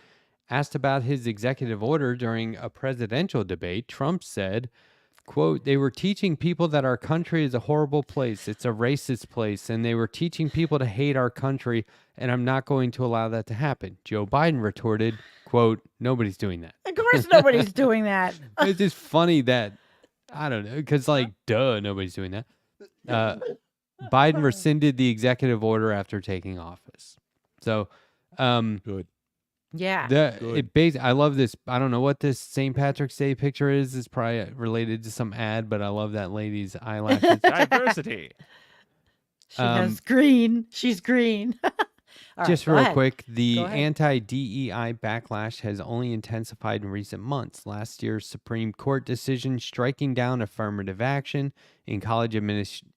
Asked about his executive order during a presidential debate, Trump said, quote, they were teaching people that our country is a horrible place. It's a racist place. And they were teaching people to hate our country. And I'm not going to allow that to happen. Joe Biden retorted, quote, nobody's doing that. Of course, nobody's doing that. It's just funny that, I don't know, because nobody's doing that. Biden rescinded the executive order after taking office. So, Good. Yeah. I love this. I don't know what this St. Patrick's Day picture is. It's probably related to some ad, but I love that lady's eyelashes. Diversity. She has green. She's green. All Just right, real quick, the Go ahead. anti-DEI backlash has only intensified in recent months. Last year's Supreme Court decision striking down affirmative action in college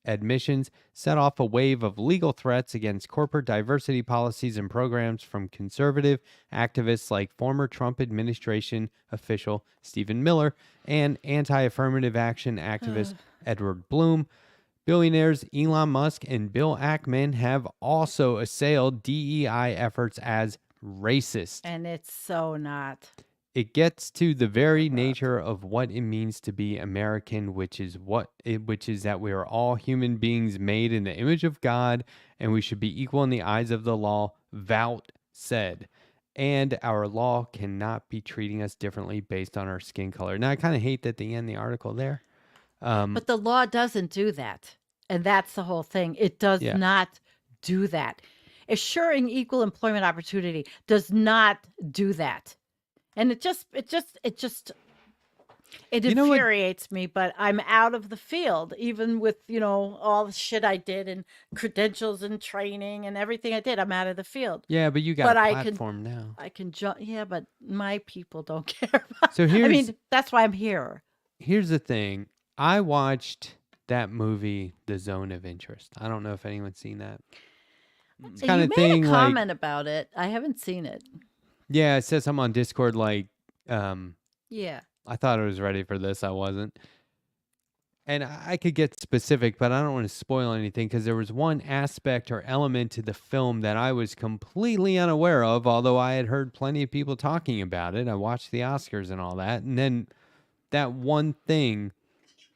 admissions set off a wave of legal threats against corporate diversity policies and programs from conservative activists like former Trump administration official Stephen Miller and anti-affirmative action activist Edward Bloom. Billionaires Elon Musk and Bill Ackman have also assailed DEI efforts as racist. And it's so not. It gets to the very nature of what it means to be American, which is that we are all human beings made in the image of God, and we should be equal in the eyes of the law, Vout said. And our law cannot be treating us differently based on our skin color. Now, I kind of hate that they end the article there. But the law doesn't do that. And that's the whole thing. It does Yeah. not do that. Assuring equal employment opportunity does not do that. And it You know what- infuriates me, but I'm out of the field, even with, all the shit I did and credentials and training and everything I did. I'm out of the field. Yeah, but you got But a I can- platform now. I can jump. Yeah, but my people don't care. So here's that's why I'm here. here's the thing. I watched that movie, The Zone of Interest. I don't know if anyone's seen that. It's You kind of made thing a like, comment about it. I haven't seen it. yeah, it says something on Discord like, Yeah. I thought I was ready for this. I wasn't. And I could get specific, but I don't want to spoil anything because there was one aspect or element to the film that I was completely unaware of, although I had heard plenty of people talking about it. I watched the Oscars and all that. And then that one thing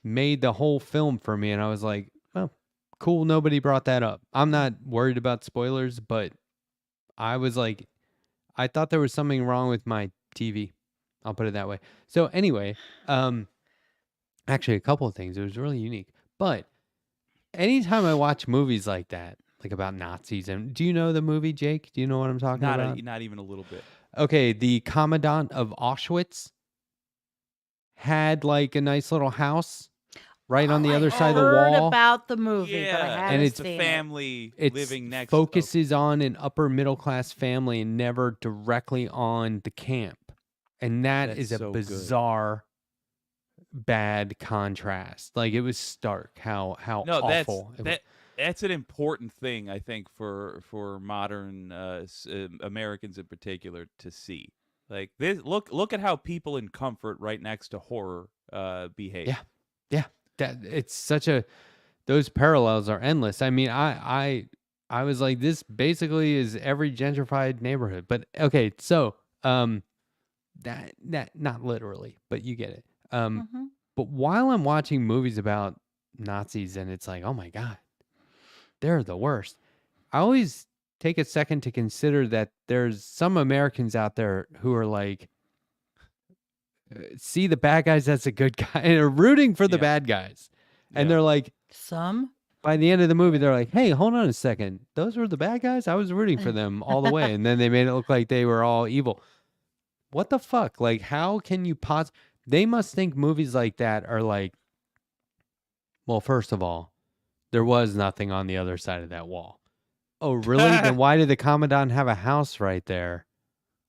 made the whole film for me. And I was like, well, cool. Nobody brought that up. I'm not worried about spoilers, but I was like, I thought there was something wrong with my TV. I'll put it that way. So anyway, actually a couple of things. It was really unique. But anytime I watch movies like that, like about Nazis, and do you know the movie, Jake? Do you know what I'm talking about? Not even a little bit. Okay, the Commandant of Auschwitz had like a nice little house right on the other side of the heard wall. about the movie, but I Yeah, haven't And it's seen the it. family It living next. focuses on an upper middle class family and never directly on the camp. And that That's is a so good. bizarre, bad contrast. Like it was stark how No, awful. it was. that's an important thing I think for modern Americans in particular to see. Like this, look at how people in comfort right next to horror behave. Yeah. That it's such a those parallels are endless. I mean, I was like, this basically is every gentrified neighborhood. But okay, so that not literally, but you get it. Mhm. But while I'm watching movies about Nazis and it's like, oh my God, they're the worst. I always take a second to consider that there's some Americans out there who are like, see the bad guys as a good guy and are rooting for the Yeah. bad guys. And Yeah. they're like, Some? by the end of the movie, they're like, hey, hold on a second. Those were the bad guys? I was rooting for them all the way. And then they made it look like they were all evil. What the fuck? Like, how can you They must think movies like that are like, well, first of all, there was nothing on the other side of that wall. Oh, really? Then why did the Commandant have a house right there?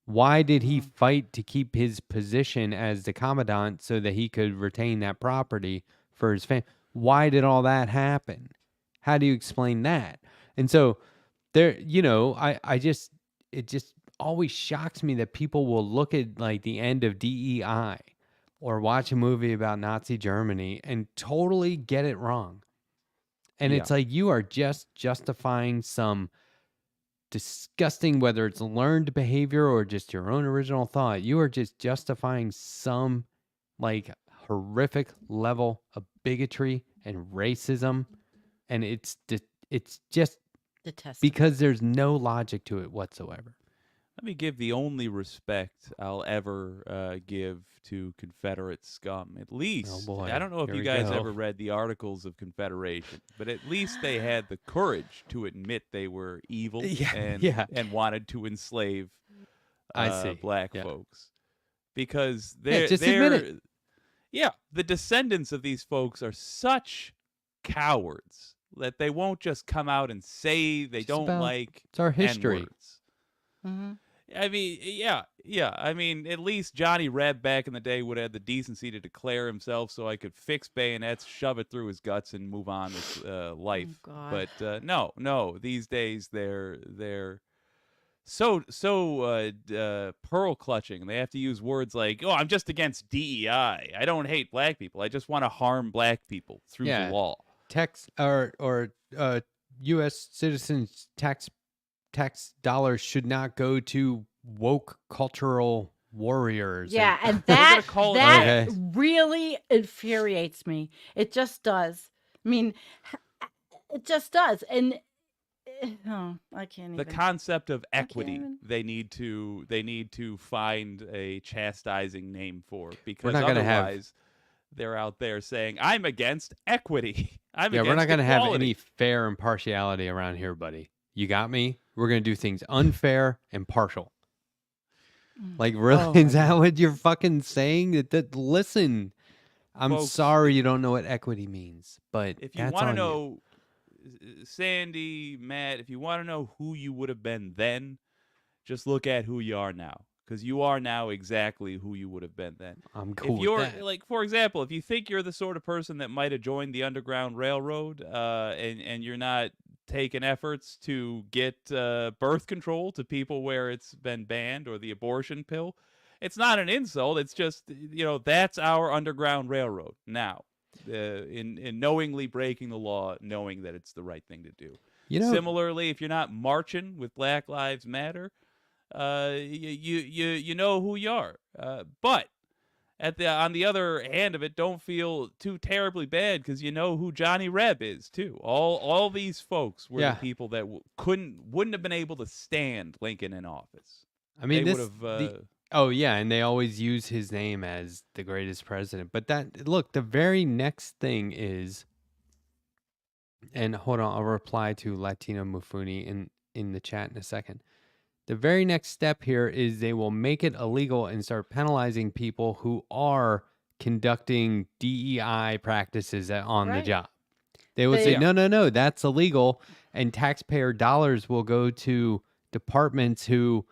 Why did he fight to keep his position as the Commandant so that he could retain that property for his family? Why did all that happen? How do you explain that? And so there, it just always shocks me that people will look at like the end of DEI or watch a movie about Nazi Germany and totally get it wrong. And Yeah. it's like you are just justifying some disgusting, whether it's learned behavior or just your own original thought, you are just justifying some like horrific level of bigotry and racism. And it's just Detestable. because there's no logic to it whatsoever. Let me give the only respect I'll ever give to Confederate scum. At least, boy, I don't know if here you we guys go. ever read the Articles of Confederation, but at least they had the courage to admit they were evil and wanted to enslave I see. black Yeah. folks. Because just admit it. Yeah, the descendants of these folks are such cowards that they won't just come out and say they don't like It's our history. N-words. Mm-hmm. I mean, yeah. I mean, at least Johnny Reb back in the day would have the decency to declare himself so I could fix bayonets, shove it through his guts, and move on with life. Oh, God. But no. These days they're so pearl clutching. They have to use words like, "Oh, I'm just against DEI. I don't hate black people. I just want to harm black people through the law." tax or U.S. citizens tax dollars should not go to woke cultural warriors. Yeah, and We're gonna that call it that Okay. really infuriates me. It just does. I mean, it just does. And oh, I can't the even. concept of can't equity even- they need to find a chastising name for, because not gonna have- otherwise they're out there saying I'm against equity. I'm Yeah, against we're not gonna have equality. any fair impartiality around here, buddy. You got me? We're gonna do things unfair and partial. Like, really? Oh my Is that God. what you're fucking saying? Listen, I'm Folks, sorry you don't know what equity means, but If you that's want to on you. know, Sandy, Matt, if you want to know who you would have been then, just look at who you are now, because you are now exactly who you would have been then. I'm cool If you're with that. like, for example, if you think you're the sort of person that might have joined the Underground Railroad, and you're not taking efforts to get birth control to people where it's been banned, or the abortion pill, it's not an insult. It's just, that's our Underground Railroad now. In knowingly breaking the law, knowing that it's the right thing to do. Similarly, if you're not marching with Black Lives Matter, you know who you are. But on the other hand of it, don't feel too terribly bad, because you know who Johnny Reb is too. All these folks were the people that wouldn't have been able to stand Lincoln in office. I mean, they this. would have. Oh yeah, and they always use his name as the greatest president. But look, the very next thing is, and hold on, I'll reply to Latino Mufuni in the chat in a second. The very next step here is they will make it illegal and start penalizing people who are conducting DEI practices on the Right. job. They will say, no, that's illegal, and taxpayer dollars will go to departments who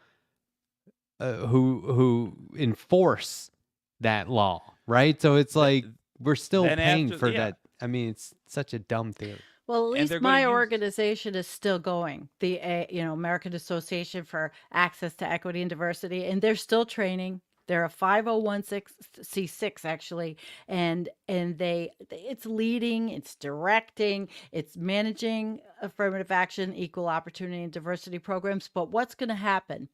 enforce that law, right? So it's like we're still then paying after- for yeah. that. I mean, it's such a dumb theory. Well, at And least they're gonna my use- organization is still going. The American Association for Access to Equity and Diversity, and they're still training. They're a 501c6 actually, and it's leading, it's directing, it's managing affirmative action, equal opportunity, and diversity programs. But what's going to happen?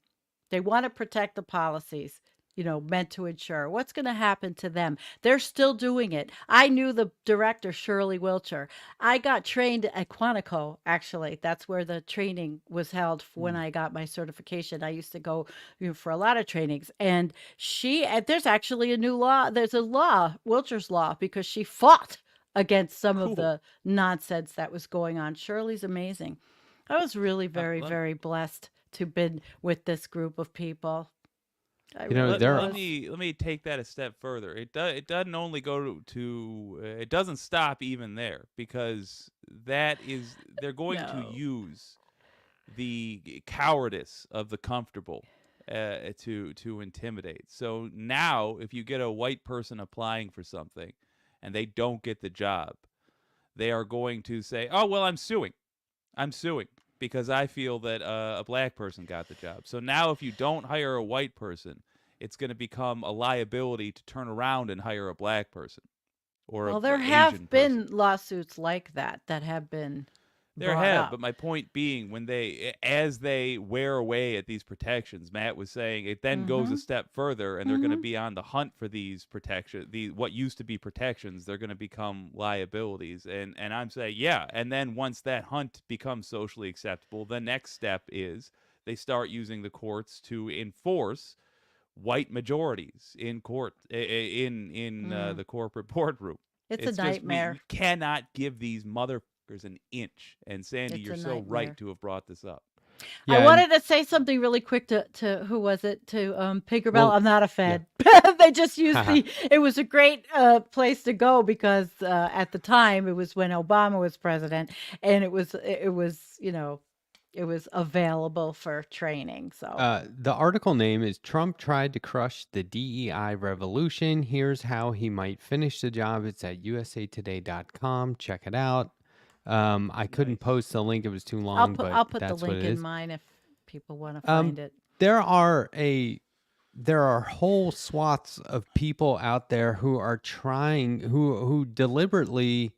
They want to protect the policies, meant to ensure. What's going to happen to them? They're still doing it. I knew the director, Shirley Wilcher. I got trained at Quantico, actually. That's where the training was held when I got my certification. I used to go for a lot of trainings. And there's actually a new law. There's a law, Wilcher's law, because she fought against some of the nonsense that was going on. Shirley's amazing. I was really very, very blessed to been with this group of people. Let me take that a step further. It doesn't only go to it doesn't stop even there, because they're going to use the cowardice of the comfortable to intimidate. So now, if you get a white person applying for something and they don't get the job, they are going to say, "Oh well, I'm suing because I feel that a black person got the job." So now if you don't hire a white person, it's going to become a liability to turn around and hire a black person or there Asian have been person. lawsuits like that have been There brought have, up. but my point being, as they wear away at these protections, Matt was saying, it then goes a step further, and they're going to be on the hunt for these protections. What used to be protections, they're going to become liabilities. And I'm saying, yeah. And then once that hunt becomes socially acceptable, the next step is they start using the courts to enforce white majorities in court in the corporate boardroom. It's a just, nightmare. We cannot give these motherfuckers an inch. And Sandy, It's you're a so nightmare. right to have brought this up. Yeah, I wanted to say something really quick to who was it? To Pinkerbell. Well, I'm not a fan. They just used it was a great place to go because at the time it was when Obama was president, and it was available for training. So the article name is "Trump Tried to Crush the DEI Revolution. Here's How He Might Finish the Job." It's at usatoday.com. Check it out. I couldn't post the link; it was too long. I'll put the that's what link it in is. mine if people want to find it. There are whole swaths of people out there who are trying, who deliberately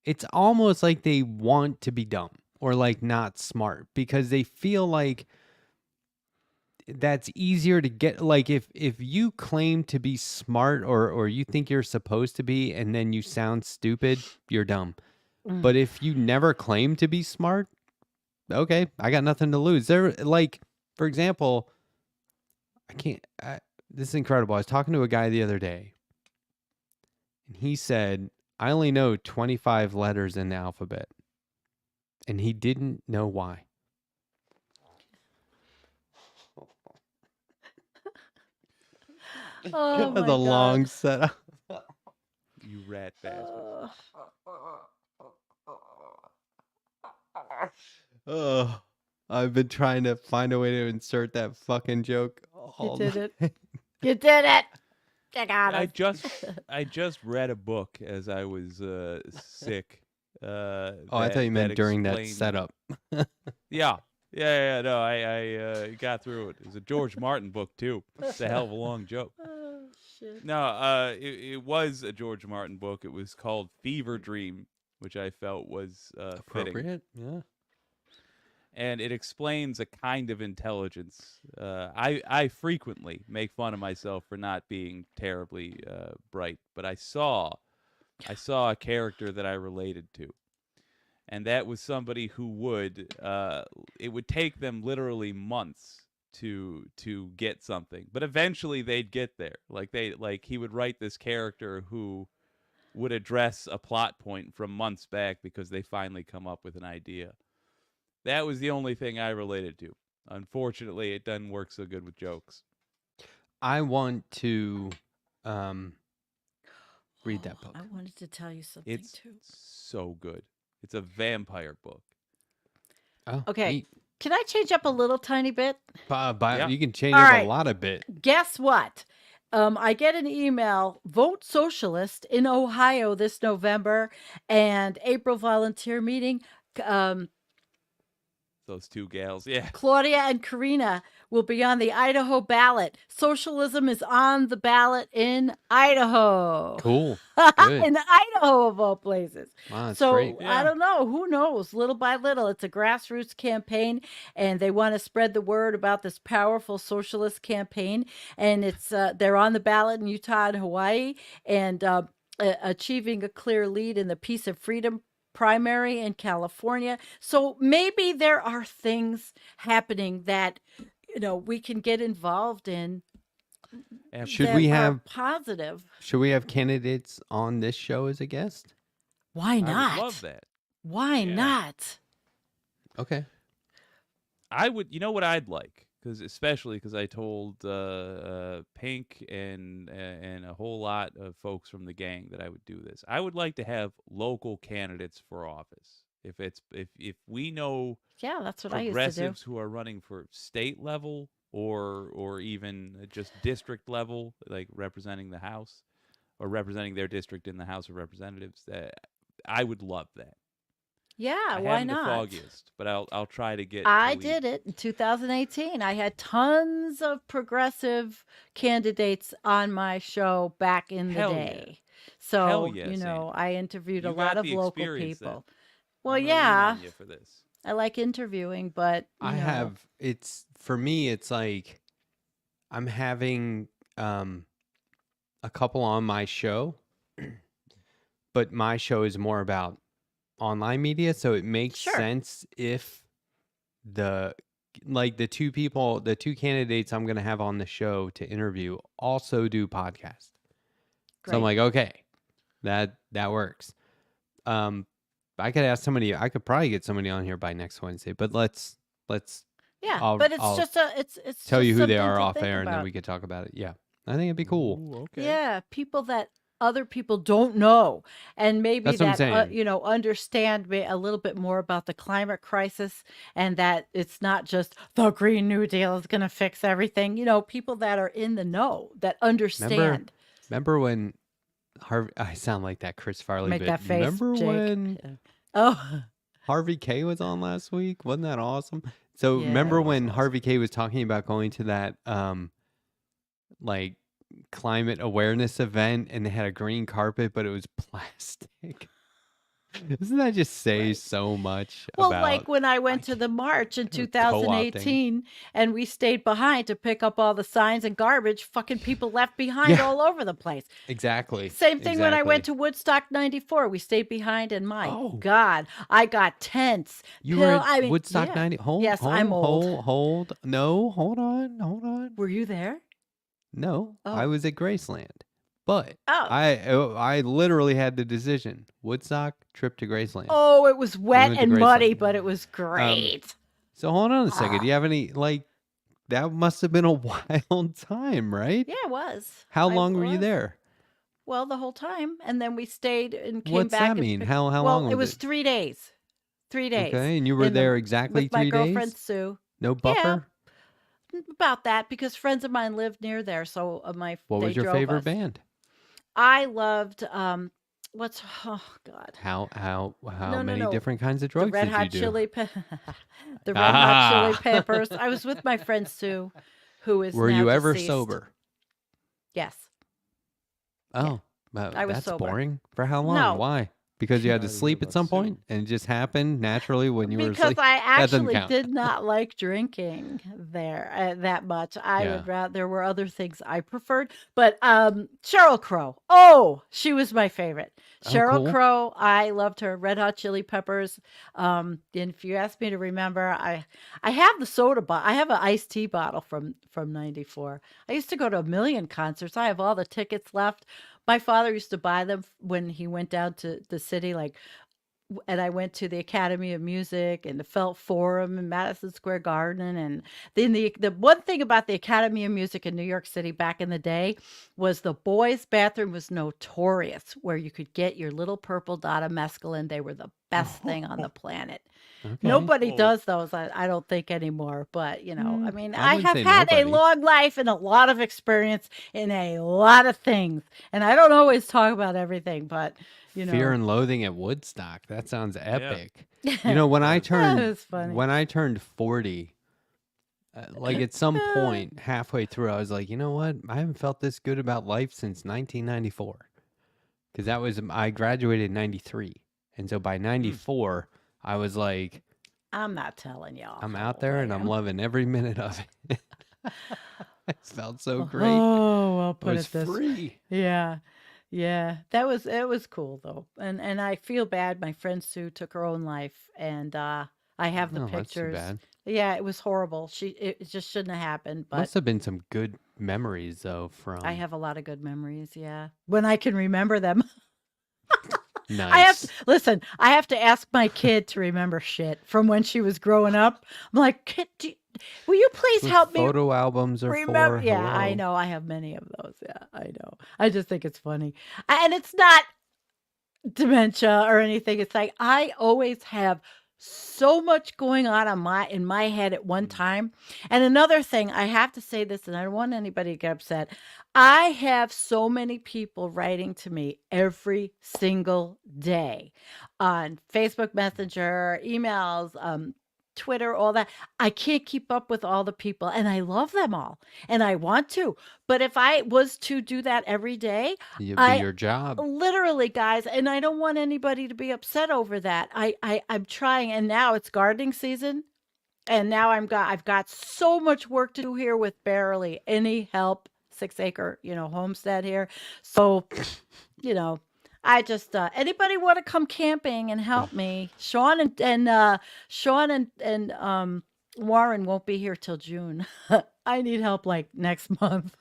it's almost like they want to be dumb or like not smart because they feel like that's easier to get. Like if you claim to be smart or you think you're supposed to be and then you sound stupid, you're dumb. But if you never claim to be smart, okay, I got nothing to lose. There, like, for example, this is incredible. I was talking to a guy the other day, and he said, I only know 25 letters in the alphabet. And he didn't know why. Oh That was my a long God. setup. You rat bastard. Oh, I've been trying to find a way to insert that fucking joke You all did night. it. You did it. You got I us. just read a book as I was sick. Oh, I thought you meant during that setup. Yeah. No, I got through it. It was a George Martin book too. It's a hell of a long joke. Oh shit. No, it was a George Martin book. It was called Fever Dream, which I felt was fitting. Appropriate, yeah. And it explains a kind of intelligence. I frequently make fun of myself for not being terribly bright, but I saw a character that I related to, and that was somebody who would it would take them literally months to get something, but eventually they'd get there. Like he would write this character who would address a plot point from months back because they finally come up with an idea. That was the only thing I related to. Unfortunately, it doesn't work so good with jokes. I want to read that book. I wanted to tell you something It's too. so good. It's a vampire book. Oh, Okay. neat. Can I change up a little tiny bit? Yeah. You can change All up right. a lot of bit. Guess what? I get an email, vote socialist in Ohio this November and April volunteer meeting. Those two gals, yeah. Claudia and Karina will be on the Idaho ballot. Socialism is on the ballot in Idaho. Cool. Good. In Idaho, of all places. Wow, that's So great. Yeah. I don't know. Who knows? Little by little, it's a grassroots campaign, and they want to spread the word about this powerful socialist campaign. And it's they're on the ballot in Utah and Hawaii, and achieving a clear lead in the Peace of Freedom primary in California. So maybe there are things happening that we can get involved in. Should that we are have positive? Should we have candidates on this show as a guest? Why I not? would love that. Why Yeah. not? Okay. I would. You know what I'd like? Especially because I told Pink and a whole lot of folks from the gang that I would do this. I would like to have local candidates for office. If we know Yeah, that's what I used to do. progressives who are running for state level or even just district level, like representing the House or representing their district in the House of Representatives, I would love that. Yeah, I why haven't not? the foggiest, but I'll try to get. I to lead. did it in 2018. I had tons of progressive candidates on my show back in the Hell yeah. day. So, Hell yeah, Sandy. I interviewed You a lot got of the local experience then. people. Well, I'm gonna lean yeah, on you for this. I like interviewing, but for me, it's like I'm having a couple on my show, but my show is more about online media, so it makes Sure. sense if the two candidates I'm going to have on the show to interview also do podcasts. So I'm Great. like, okay, that works. I could probably get somebody on here by next Wednesday, but let's Yeah, I'll- but it's I'll it's tell just you who they something are to off think air, and then about. we could talk about it. Yeah, I think it'd be cool. Ooh, okay. Yeah, people that other people don't know, and maybe That's what I'm that saying. understand a little bit more about the climate crisis, and that it's not just the Green New Deal is going to fix everything. People that are in the know, that understand. Remember when I sound like that Chris Farley Make bit. that face, Remember Jake. when Oh, Harvey K was on last week? Wasn't that awesome? So Yeah. remember That was when awesome. Harvey K was talking about going to that like climate awareness event and they had a green carpet, but it was plastic. Doesn't that just say Right. so much Well, about like when I I went to the march in co-opting? 2018 and we stayed behind to pick up all the signs and garbage, fucking people left behind Yeah, all over the place. exactly. Same thing when I went Exactly. to Woodstock 94. We stayed behind, and my Oh, God, I got tents, you were at I mean, Woodstock yeah. 90. Hold, Yes, I'm hold, old. hold, hold. No, hold on, hold on. Were you there? No, I Oh. was at Graceland. But Oh. I literally had the decision. Woodstock, trip to Graceland. Oh, it was We wet went to and muddy, Graceland. but it was Um, great. so hold on a second. Do Ah. you have any that must have been a wild time, right? Yeah, it was. How I long were you was. there? Well, the whole time, and then we stayed and came What's that back and mean? picked. How Well, long it was was it? 3 days. 3 days Okay, and you were in there the exactly with my 3 girlfriend days? Sue. No Yeah, buffer? about that because friends of mine lived near there, so What they was your drove favorite us. band? I loved what's oh God. How No, no, many no. different kinds of The drugs Red did you Hot do? Chili Pe- the Red Hot Chili Ah. Peppers. I was with my friend Sue, who is Were now you ever deceased. sober? Yes. Yeah. Oh, well, I was that's sober. boring. For how long? No, Why? Because you had How to did you know sleep at about some point Sue? and it just happened naturally when you were because asleep? I That doesn't actually count. did not like drinking there that much. I Yeah. would rather there were other things I preferred, but Cheryl Crow. Oh, she was my favorite. Oh, Cheryl cool. Crow, I loved her. Red Hot Chili Peppers. And if you ask me to remember, I have the soda bottle. I have an iced tea bottle from '94. I used to go to a million concerts. I have all the tickets left. My father used to buy them when he went down to the city, like and I went to the Academy of Music and the Felt Forum in Madison Square Garden. And then the one thing about the Academy of Music in New York City back in the day was the boys' bathroom was notorious, where you could get your little purple dot of mescaline. They were the best thing on the planet. Okay. Nobody Oh. does those, I don't think anymore. But I mean, I I wouldn't have say had a nobody. long life and a lot of experience in a lot of things, and I don't always talk about everything, but Fear and Loathing at Woodstock. That sounds Yeah. epic. When I Does. that turned was funny. 40, like at some point halfway through, I was like, you know what? I haven't felt this good about life since 1994. Because I graduated in 93. And so by 94, I was like, I'm not telling y'all I'm how out old there I and I'm am. loving every minute of it. It felt so great. Oh, I'll It put was it this. free. Yeah. Yeah. It was cool though. And I feel bad. My friend Sue took her own life, and I have the Oh, that's too pictures. bad. Yeah, it was horrible. It just shouldn't have happened, but Must have been some good memories though I from have a lot of good memories, yeah. When I can remember them. nice. Listen, I have to ask my kid to remember shit from when she was growing up. I'm like, "Kid, will you please That's what help me photo albums are remember?" for. Yeah, I Hello. know. I have many of those. Yeah, I know. I just think it's funny. And it's not dementia or anything. It's like I always have so much going on in my head at one time. And another thing, I have to say this, and I don't want anybody to get upset. I have so many people writing to me every single day on Facebook Messenger, emails, Twitter, all that. I can't keep up with all the people, and I love them all, and I want to. But if I was to do that every day, It'd be I your job. literally, guys, and I don't want anybody to be upset over that. I'm trying, and now it's gardening season, and now I've got so much work to do here with barely any help. 6 acre, homestead here. So, you know, I just anybody want to come camping and help me? Sean and Warren won't be here till June. I need help like next month.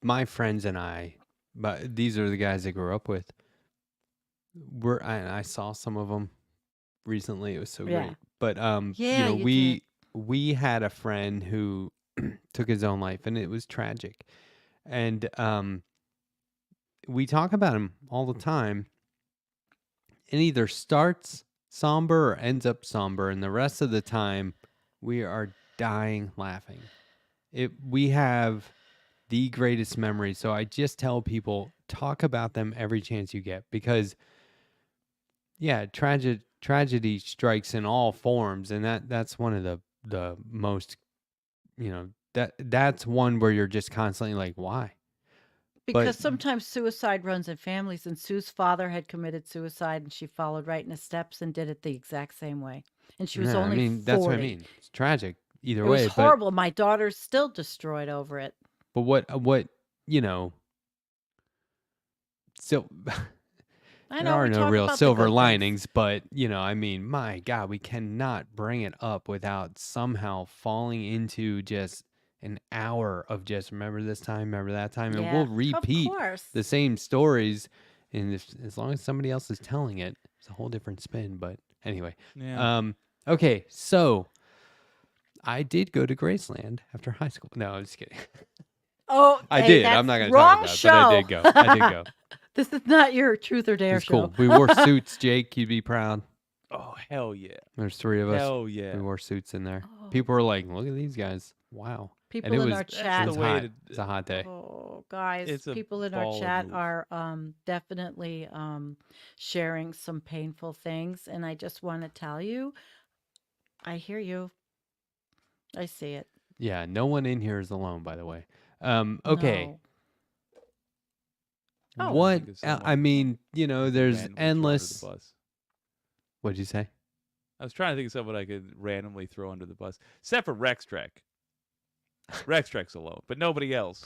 My friends and I, but these are the guys I grew up with. I saw some of them recently. It was so Yeah. great. But Yeah, you did. we had a friend who took his own life, and it was tragic. And we talk about him all the time. It either starts somber or ends up somber, and the rest of the time we are dying laughing. We have the greatest memories. So I just tell people, talk about them every chance you get, because tragedy strikes in all forms, and that's one of the most, that's one where you're just constantly like, why? Because sometimes suicide runs in families, and Sue's father had committed suicide, and she followed right in his steps and did it the exact same way. And she was Yeah, I only mean, 40. that's what I mean. It's tragic either It was way, horrible. My daughter's still destroyed over it. but what, you know, so I there know are we no talk real about the silver good things. linings, but I mean, my God, we cannot bring it up without somehow falling into just an hour of just remember this time, remember that time, and we'll Yeah, repeat of course. the same stories. And as long as somebody else is telling it, it's a whole different spin. But anyway, Yeah. okay, so I did go to Graceland after high school. No, I'm just kidding. Oh, I hey, did. that's I'm not going to wrong talk about it, show. but I did go. I did go. This is not your truth or It dare was show. cool. We wore suits, Jake. You'd be proud. Oh, hell yeah. There's 3 of us. Hell yeah. We wore suits in there. Oh. People were like, "Look at these guys! Wow!" People and it in was our it chat. was the way hot. to- It's a hot day. Oh, guys, It's a people in our baller chat move. are definitely sharing some painful things, and I just want to tell you, I hear you. I see it. Yeah, no one in here is alone, by the way. Okay. No. Oh. What? Think of I someone mean, there's randomly throw under the endless. bus. What'd you say? I was trying to think of someone I could randomly throw under the bus, except for Rex Trek. Rex Trek's alone, but nobody else.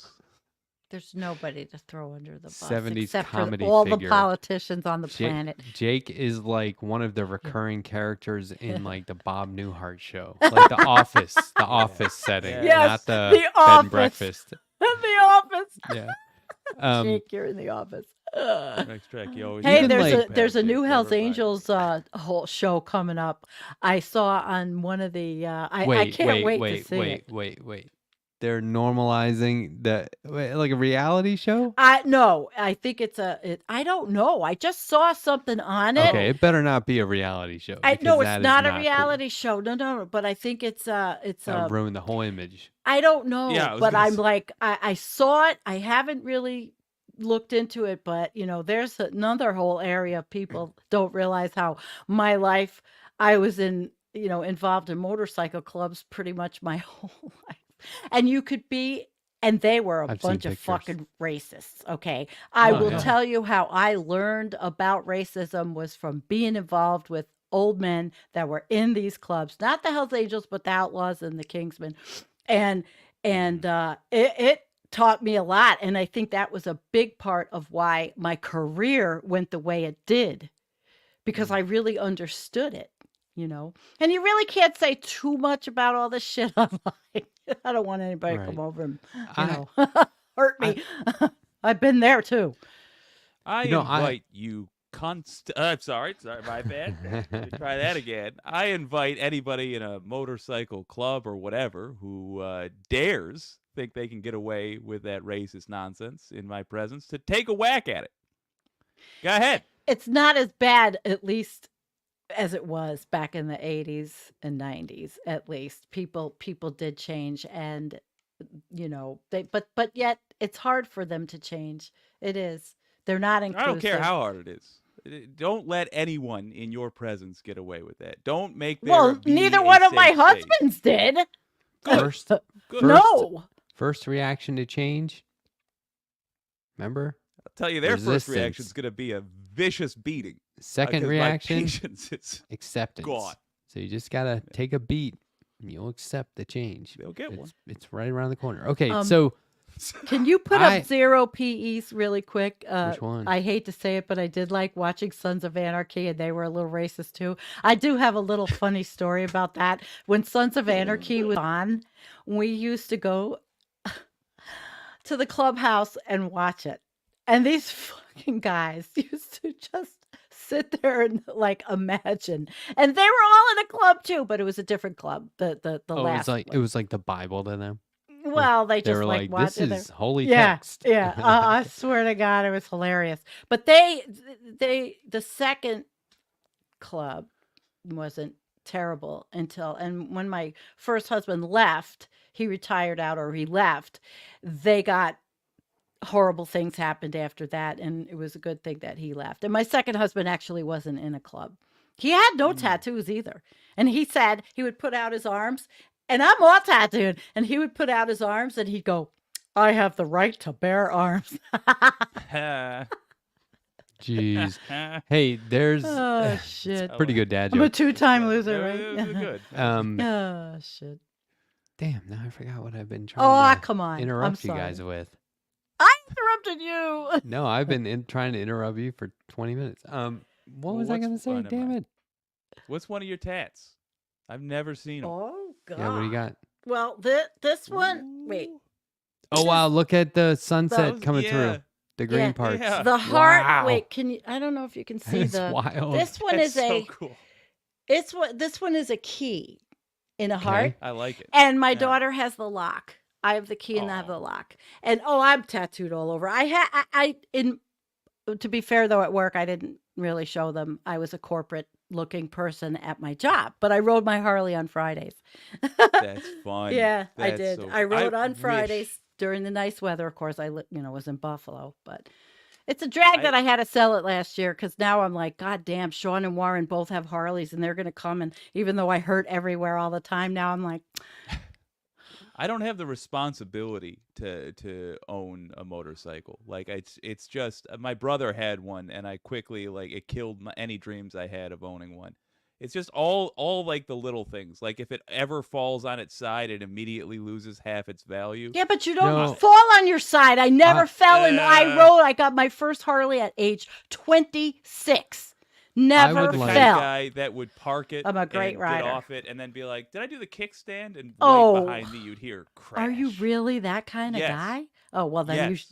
There's nobody to throw under the bus 70s except for comedy all figure. the politicians on the Jake, planet. Jake is like one of the recurring characters in like the Bob Newhart show, like the Office setting, Yes, not the The bed Office. and breakfast. The Office. Yeah. Jake, you're in the office. Rex Trek, you always. Hey, Even there's a Jake, new never Hell's mind. Angels whole show coming up. I saw on one of the. I Wait, can't wait to see it. wait. They're normalizing like a reality show. No, I think I don't know. I just saw something on it. Okay, it better not be a reality show. I because know that it's is not a cool. reality show. No, but I think it's That'll ruin the whole image. I don't know, Yeah, I was but gonna I'm say- like I saw it. I haven't really looked into it, but there's another whole area of people don't realize how my life I was involved in motorcycle clubs pretty much my whole life. And you could be and they were a I've seen bunch of pictures. fucking racists, okay? I Oh, will yeah. tell you how I learned about racism was from being involved with old men that were in these clubs, not the Hells Angels, but the Outlaws and the Kingsmen. And it taught me a lot. And I think that was a big part of why my career went the way it did, because I really understood it, And you really can't say too much about all this shit online. I don't want anybody to come Right. over and, I- hurt me. I've been there too. I You know, I- invite you. Sorry, my bad. Let me try that again. I invite anybody in a motorcycle club or whatever who dares think they can get away with that racist nonsense in my presence to take a whack at it. Go ahead. It's not as bad, at least, as it was back in the 80s and 90s. At least people did change, and but yet it's hard for them to change. It is. They're not inclusive. I don't care how hard it is. Don't let anyone in your presence get away with that. Don't make there Well, be neither a one of my safe space. husbands did. First, Good. No. first reaction to change. Remember, I'll tell you, their first reaction Resistance. is going to be a vicious beating. second 'cause reaction, my patience is acceptance. gone. So you just gotta take a beat. And you'll accept the change. They'll get one. It's right around the corner. Okay, Um, so Can you put I- up 0 PEs really quick? Which one? I hate to say it, but I did like watching Sons of Anarchy, and they were a little racist too. I do have a little funny story about that. When Sons of Anarchy was on, we used to go to the clubhouse and watch it. And these fucking guys used to just sit there and like imagine. And they were all in a club too, but it was a different club. The oh, last it was like the Bible to them. well, they They just were like like, "This watching is holy yeah, text." yeah. I swear to God, it was hilarious. But the second club wasn't terrible and when my first husband left, he retired out or he left, they got horrible things happened after that, and it was a good thing that he left. And my second husband actually wasn't in a club. He had no tattoos either. And he said he would put out his arms, and I'm all tattooed, and he would put out his arms and he'd go, I have the right to bear arms. Jeez. Hey, there's Oh shit! pretty good dad I'm a joke. two-time That loser, was right? good. Oh shit! Damn, now I forgot what I've been Oh, trying to come on! I'm interrupt you sorry. guys with. I interrupted you. No, I've been trying to interrupt you for 20 minutes. What was I what's- gonna say? never Damn mind. it. What's one of your tats? I've never seen them. Oh god! Yeah, what do you got? Well, this one. Wait. Oh wow, look at the sunset coming yeah. through. The green Yeah, parts. yeah. The heart. Wow. Wait, can you? I don't know if you can see It's the. wild. This one That's is so a. cool. It's what this one is a key in a heart, Okay. I like it. and my Yeah. daughter has the lock. I have the key and I have Aw. the lock. And I'm tattooed all over. To be fair though, at work I didn't really show them. I was a corporate looking person at my job, but I rode my Harley on Fridays. That's fun. Yeah, I That's did. so I rode on wish- Fridays during the nice weather. Of course, I was in Buffalo, but it's a drag that I had to sell it last year because now I'm like, God damn, Sean and Warren both have Harleys and they're going to come. And even though I hurt everywhere all the time, now I'm like, I don't have the responsibility to own a motorcycle. Like it's just my brother had one, and I quickly it killed any dreams I had of owning one. It's just all like the little things. Like if it ever falls on its side, it immediately loses half its value. yeah, but you don't No. fall on your side. I never fell and I Yeah. rode. I got my first Harley at age 26. Never would The like- kind of fell. guy that would park it I'm a great and rider. get off it and then be like, "Did I do the kickstand?" And Oh. right behind me, you'd hear crash. Are you really that kind of Yes. guy? Oh, well, then Yes.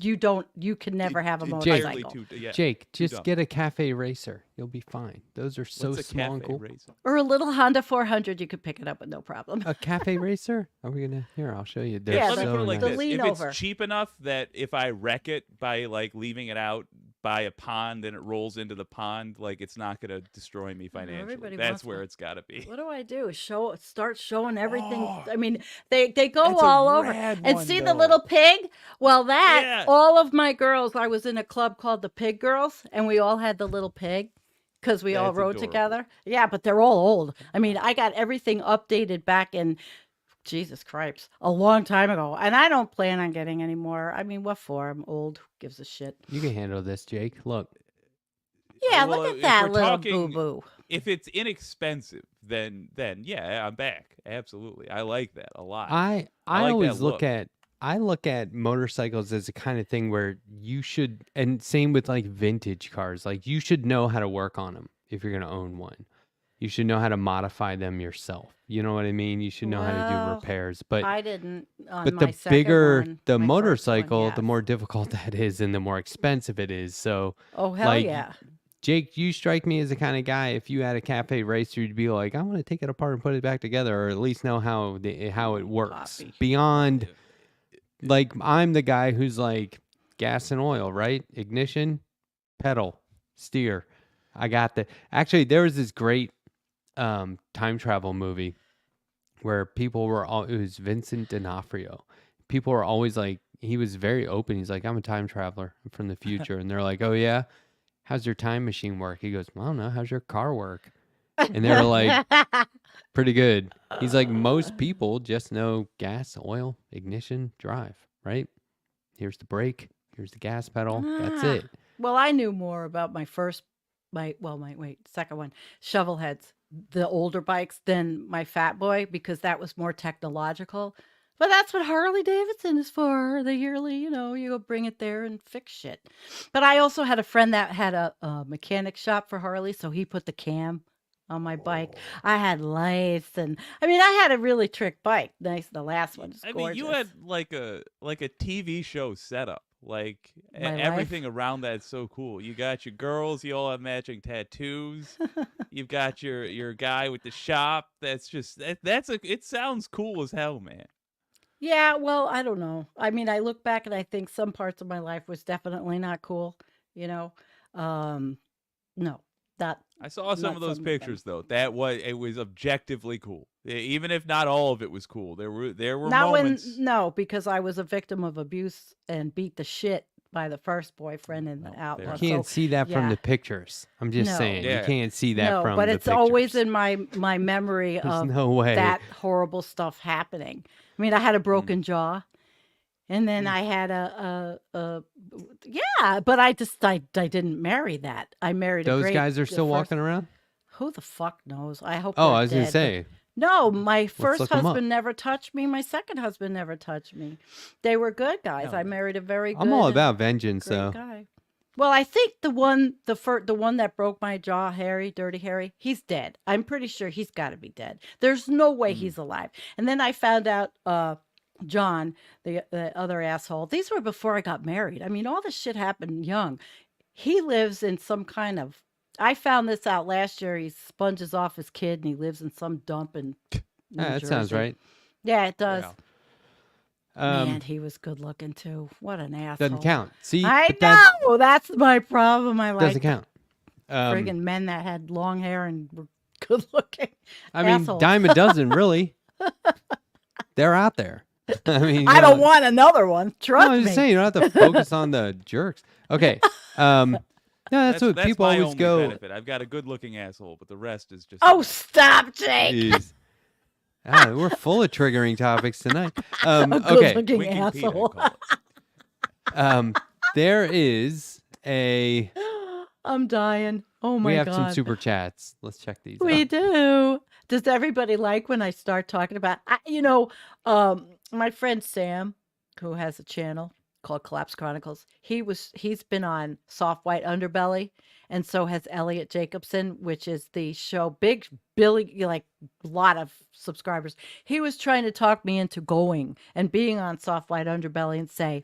you can never have a Entirely motorcycle. Jake, too just dumb. get a cafe racer. You'll be fine. Those are so What's a small and cafe cool. racer? Or a little Honda 400, you could pick it up with no problem. A cafe racer? Are we gonna? Here, I'll show you. They're Yeah, Let me so put it like the nice. this: lean if it's over. cheap enough that if I wreck it by leaving it out by a pond and it rolls into the pond, it's not gonna destroy me financially. everybody That's wants where one. it's got to be. What do I do? Start showing everything. Oh. I mean, they go That's a all over. rad And one, see the though. little pig? Well, Yeah. all of my girls, I was in a club called the Pig Girls, and we all had the little pig because we all That's rode adorable. together. Yeah, but they're all old. I mean, I got everything updated back in Jesus Christ, a long time ago. And I don't plan on getting any more. I mean, what for? I'm old. Who gives a shit? You can handle this, Jake. Look, Yeah, Well, look if at that we're little talking- boo-boo. If it's inexpensive, then yeah, I'm back. Absolutely, I like that a lot. I I like that always look. look at motorcycles as a kind of thing where you should, and same with vintage cars. Like you should know how to work on them if you're gonna own one. You should know how to modify them yourself. You know what I mean? You should know how to do Well, repairs. But I didn't on but my the second bigger one, the my first one, motorcycle, the yes. more difficult that is, and the more expensive it is. So, Oh, hell like, yeah. Jake, you strike me as the kind of guy. If you had a cafe racer, you'd be like, "I want to take it apart and put it back together, or at least know how it works." Coffee. Beyond, I'm the guy who's like gas and oil, right? Ignition, pedal, steer. I got the. Actually, there was this great time travel movie where people were all. It was Vincent D'Onofrio. People were always like, he was very open. He's like, "I'm a time traveler from the future," and they're like, "Oh yeah, how's your time machine work?" He goes, "I don't know. How's your car work?" And they were like, "Pretty good." He's like, "Most people just know gas, oil, ignition, drive, right? Here's the brake. Here's the gas pedal. That's Ah. it." Well, I knew more about my second one, shovel heads, the older bikes than my Fat Boy because that was more technological. But that's what Harley Davidson is for. The yearly, you go bring it there and fix shit. But I also had a friend that had a mechanic shop for Harley, so he put the cam on my bike. I had lights, and I mean, I had a really trick bike. Nice, the last one is I gorgeous. mean, you had like a TV show setup. My Everything around that's so cool. You got your girls, you all have matching tattoos. You've got your guy with the shop. That's just it sounds cool as hell, man. Yeah, well, I don't know. I mean, I look back and I think some parts of my life was definitely not cool, you know. No, that I saw some Not of those some of them. pictures though. It was objectively cool. Even if not all of it was cool. There were not moments. no, because I was a victim of abuse and beat the shit by the first boyfriend in the Well, outlaw. there- You can't see that from yeah. the pictures. I'm just No. saying, Yeah. you can't see that no, from but the it's always pictures. in my memory There's of no way. that horrible stuff happening. I mean, I had a broken jaw, And then I had yeah, but I didn't marry that. I married a Those great guys are the still first. walking around? Who the fuck knows? I hope Oh, they're I was gonna dead. But say, no, my let's first look 'em up. husband never touched me. My second husband never touched me. They were good guys. Hell I yeah. married a very I'm all good, about vengeance, great though. guy. Well, I think the one that broke my jaw, Harry, Dirty Harry, he's dead. I'm pretty sure he's got to be dead. There's no way he's alive. And then I found out John, the other asshole. These were before I got married. I mean, all this shit happened young. He lives in some kind of. I found this out last year. He sponges off his kid, and he lives in some dump in New That sounds Jersey. right. Yeah, it does. Yeah. Man, he was good looking too. What an asshole! Doesn't count. See, I but that know. That's my problem. I like doesn't count. friggin' men that had long hair and were good looking. I mean, assholes. dime a dozen, really. They're out there. I mean, I don't want another one. Trust No, I'm me. just saying you don't have to focus on the jerks. Okay. No, that's what people my always only go. benefit. I've got a good-looking asshole, but the rest is just. Oh, stop, Jake. Jeez. We're full of triggering topics tonight. A Okay. good-looking Winking Pete, I asshole. call it. There is a. I'm dying. Oh my We have god. some super chats. Let's check these We out. do. Does everybody like when I start talking about? My friend Sam, who has a channel called Collapse Chronicles. He's been on Soft White Underbelly, and so has Elliot Jacobson, which is the show. Big Billy, like lot of subscribers. He was trying to talk me into going and being on Soft White Underbelly and say,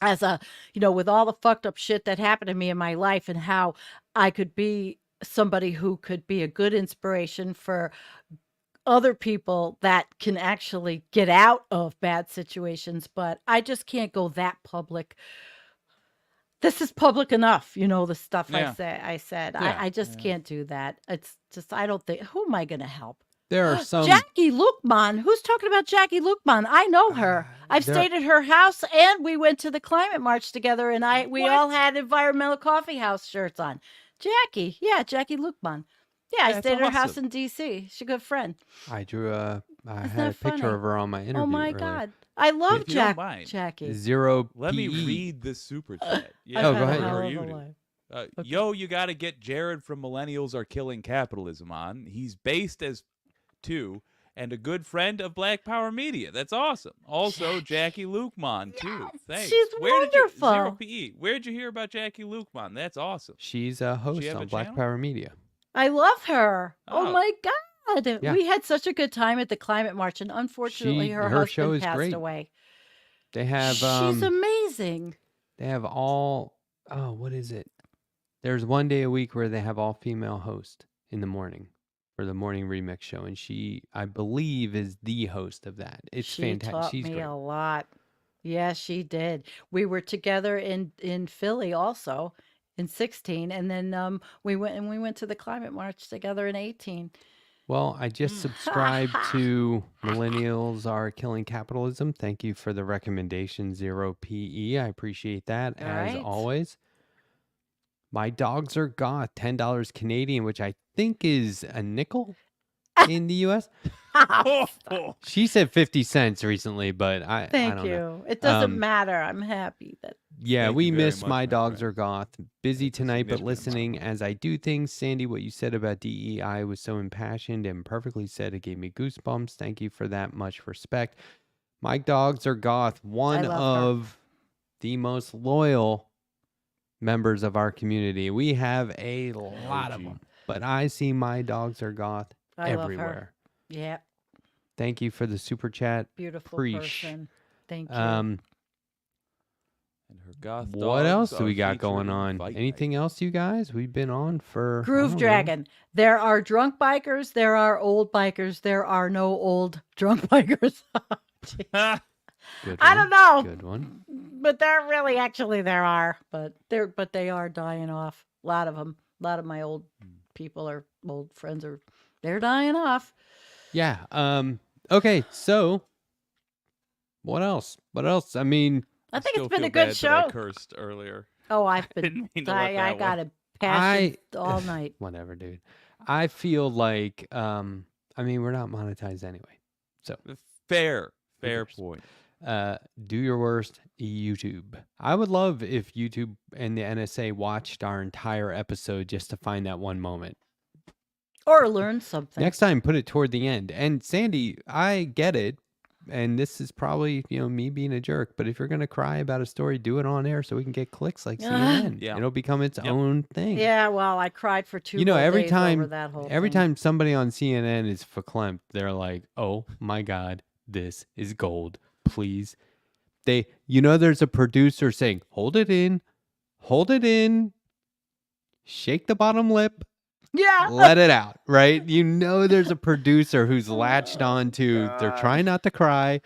as a, with all the fucked up shit that happened to me in my life and how I could be somebody who could be a good inspiration for other people that can actually get out of bad situations, but I just can't go that public. This is public enough, the stuff Yeah. I said. Yeah, I just yeah. can't do that. It's just, I don't think, who am I going to help? There are some. Jackie Lukman. Who's talking about Jackie Lukman? I know her. I've stayed at her house, and we went to the climate march together, and we all had environmental coffee house shirts on. Jackie, yeah, Jackie Lukman. Yeah, I That's stayed at her house awesome. in D.C. She's a good friend. I drew I Isn't had a that picture funny? of her on my interview. Oh my earlier. God, I love If you don't mind. Jackie. Zero. Let me PE. read the super chat. I've Oh, had go a ahead. hell Or of you a do. life. Okay. Yo, you got to get Jared from Millennials Are Killing Capitalism on. He's based as two and a good friend of Black Power Media. That's awesome. Also, Jackie Lukman, too. Thanks. she's Wonderful. Zero wonderful. PE. Where'd you hear about Jackie Lukman? That's awesome. She's a host have on a Black channel? Power Media. I love her. Oh, Oh. my God. Yeah. We had such a good time at the climate march, and unfortunately, her her show husband is passed great. away. They have. She's amazing. They have all. Oh, what is it? There's one day a week where they have all female host in the morning for the morning remix show, and she, I believe, is the host of that. It's She fantastic. taught She's me great. a lot. Yes, she did. We were together in Philly also in 16, and then we went to the climate march together in 18. Well, I just subscribed to Millennials Are Killing Capitalism. Thank you for the recommendation, Zero PE. I appreciate that as Right. always. My dogs are goth, $10 Canadian, which I think is a nickel in the US. She said 50 cents recently, but I Thank don't you. know. It doesn't Um, matter. I'm happy that Yeah, Thank we you very miss much, My my Dogs friend. Are Goth. Busy It's a tonight, but significant amount of listening money. as I do things. Sandy, what you said about DEI was so impassioned and perfectly said. It gave me goosebumps. Thank you for that. Much respect. My Dogs Are Goth, one love her. of the most loyal members of our community. We have a lot of OG. them, but I see My Dogs Are Goth I love her. everywhere. Yeah, Thank you for the super chat. beautiful Preach. person. Thank you. And her goth What else dogs do we are got featured going in on? Fight Anything Night. else, you guys? We've been on for I Groove don't know. Dragon. There are drunk bikers. There are old bikers. There are no old drunk bikers. Good I one. don't know. Good one. But there are, but they are dying off. A lot of them. A lot of my old people or old friends they're dying off. Yeah. Okay. So, what else? What else? I mean, I think still it's been feel a good bad that I show. cursed earlier. Oh, I've Didn't been. mean to let I that got one. a passion all night. whatever, dude. I feel like, I mean, we're not monetized anyway. So, Fair cares? point. Do your worst, YouTube. I would love if YouTube and the NSA watched our entire episode just to find that one moment. Or learn something. Next time, put it toward the end. And Sandy, I get it. And this is probably, me being a jerk. But if you're going to cry about a story, do it on air so we can get clicks like CNN. Yeah. It'll become its own thing. Yeah, well, I cried for 2 whole every days time, over that whole every thing. time somebody on CNN is verklempt, they're like, oh my God, this is gold. Please. There's a producer saying, hold it in, shake the bottom lip, Yeah. let it out, right? There's a producer who's latched on to, they're trying not to cry.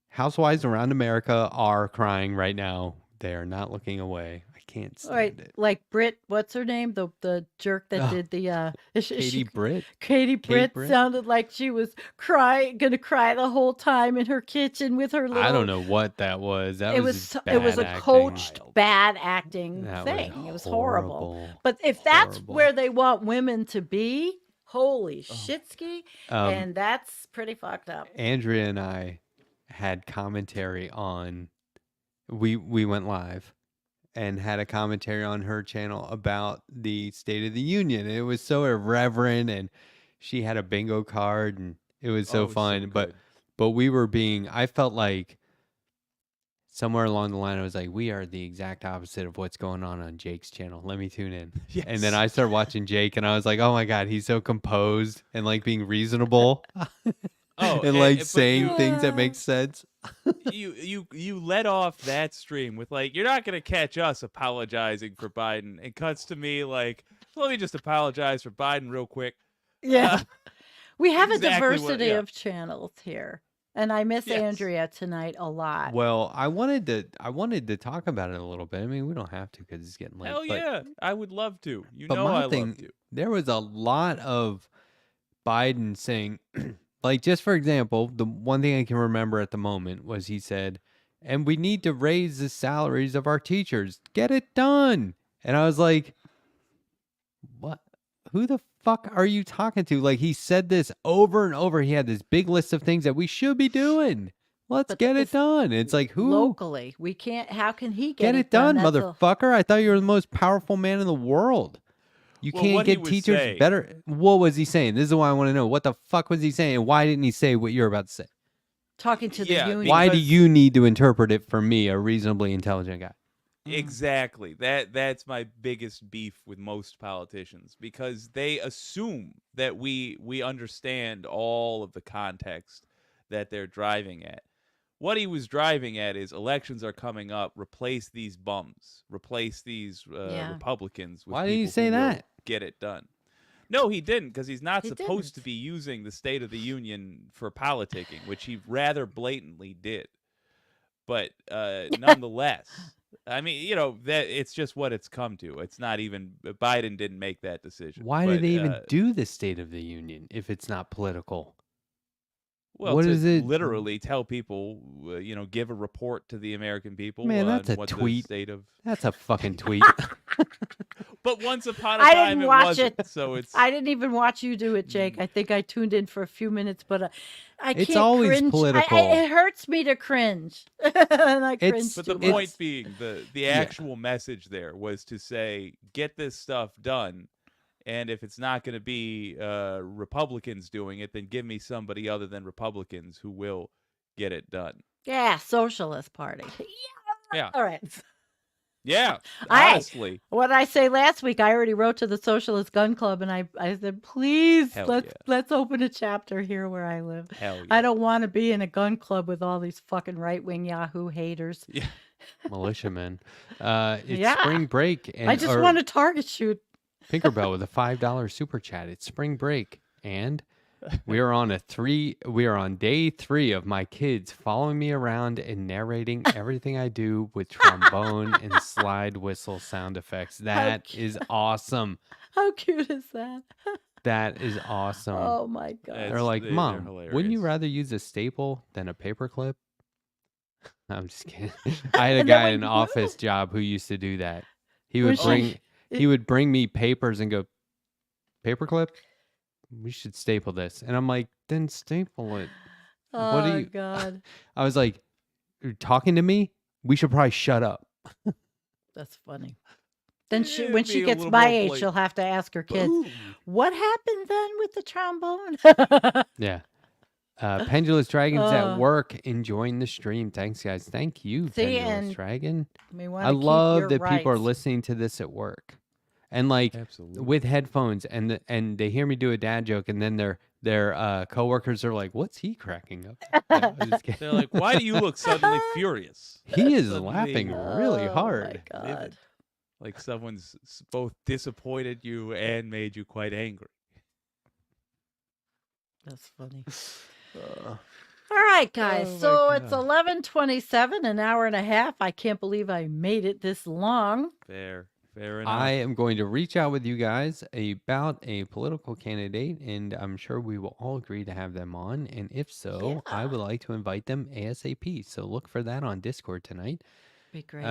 Housewives around America are crying right now. They are not looking away. I can't stand it. Like Britt, what's her name? The jerk that did the Katie Britt. Katie Britt Britt? sounded like she was gonna cry the whole time in her kitchen with her little. I don't know what that was. That it was it was a bad acting. coached bad acting That thing. It was horrible. horrible. But if that's Horrible. where they want women to be, holy shitski, and that's pretty fucked up. Andrea and I had commentary on. We went live and had a commentary on her channel about the State of the Union. It was so irreverent, and she had a bingo card, and it was so fun. But we were I felt like somewhere along the line, I was like, we are the exact opposite of what's going on Jake's channel. Let me tune in. Yes. And then I started watching Jake, and I was like, oh my God, he's so composed and like being reasonable. And like saying things that make sense. you let off that stream with like, you're not gonna catch us apologizing for Biden. It cuts to me like, let me just apologize for Biden real quick. Yeah. We have a exactly diversity of channels here. And I miss Yes. Andrea tonight a lot. Well, I wanted to talk about it a little bit. I mean, we don't have to because it's getting late. Hell but, yeah, I would love to. but my I love thing, to. there was a lot of Biden saying, like, just for example, the one thing I can remember at the moment was he said, and we need to raise the salaries of our teachers. Get it done. And I was like, what? Who the fuck are you talking to? Like, he said this over and over. He had this big list of things that we should be doing. Let's But get it it's done. It's like, who? Locally. We can't, how can he Get get it done, That's motherfucker. I thought you were the most powerful man in the world. You Well, can't what he get was teachers saying- better. What was he saying? This is what I want to know. What the fuck was he saying? And why didn't he say what you're about to say? talking to the Yeah, union. Why do Because- you need to interpret it for me, a reasonably intelligent guy? Exactly. That's my biggest beef with most politicians, because they assume that we understand all of the context that they're driving at. What he was driving at is elections are coming up. Replace these bums. Replace these Republicans. With Why did he people say who will that? Get it done. No, he didn't, because he's not He supposed didn't. to be using the State of the Union for politicking, which he rather blatantly did. But nonetheless, I mean, that it's just what it's come to. It's not even Biden didn't make that decision. Why do But, they even do the State of the Union if it's not political? Well, what to is it? literally tell people, give a report to the American people. Man, that's on a what tweet. The state of. That's a fucking tweet. But once upon a I time, didn't it watch wasn't. it. So it's. I didn't even watch you do it, Jake. I think I tuned in for a few minutes, but I It's can't always cringe. political. It hurts me to cringe. And I cringe But too the much. point being, the actual message there was to say, get this stuff done. And if it's not going to be Republicans doing it, then give me somebody other than Republicans who will get it done. Yeah, Socialist Party. Yeah. All right. Yeah. I- Honestly. What I say last week, I already wrote to the Socialist Gun Club, and I said, please, Hell let's open a chapter here where I live. Hell yeah. I don't want to be in a gun club with all these fucking right-wing Yahoo haters. Yeah. Militiamen. It's Yeah. spring break. And, I just want to target shoot. Tinkerbell with a $5 super chat. It's spring break, and we are on day 3 of my kids following me around and narrating everything I do with trombone and slide whistle sound effects. That is awesome. How cute is that? That is awesome. Oh my God. It's- They're like, they're Mom, wouldn't you hilarious. rather use a staple than a paperclip? I'm just kidding. I had a And then guy when in an you- office job who used to do that. He would Was she- bring he would bring me papers and go, paperclip? We should staple this. And I'm like, then staple it. What are Oh you? God, I was like, "You're talking to me? We should probably shut up." that's funny. Then Yeah, when she be a gets little my more age, blatant. she'll have to ask her kids, Boom. "What happened then with the trombone?" Yeah. Pendulous Dragons at uh, work enjoying the stream. Thanks, guys. Thank you, see, Pendulous and Dragon. we I want to keep love your that people are rights. listening to this at work, and like Absolutely. with headphones, and they hear me do a dad joke, and then their coworkers are like, "What's he cracking up?" No, I'm just kidding. They're like, why do you look suddenly furious? He is Suddenly laughing really Oh hard. my livid. God. Like someone's both disappointed you and made you quite angry. That's funny. Uh, All right, guys. Oh my So it's God. 11:27, an hour and a half. I can't believe I made it this long. Fair enough. I am going to reach out with you guys about a political candidate, and I'm sure we will all agree to have them on. And if so, I Yeah. would like to invite them ASAP. So look for that on Discord tonight. Be great.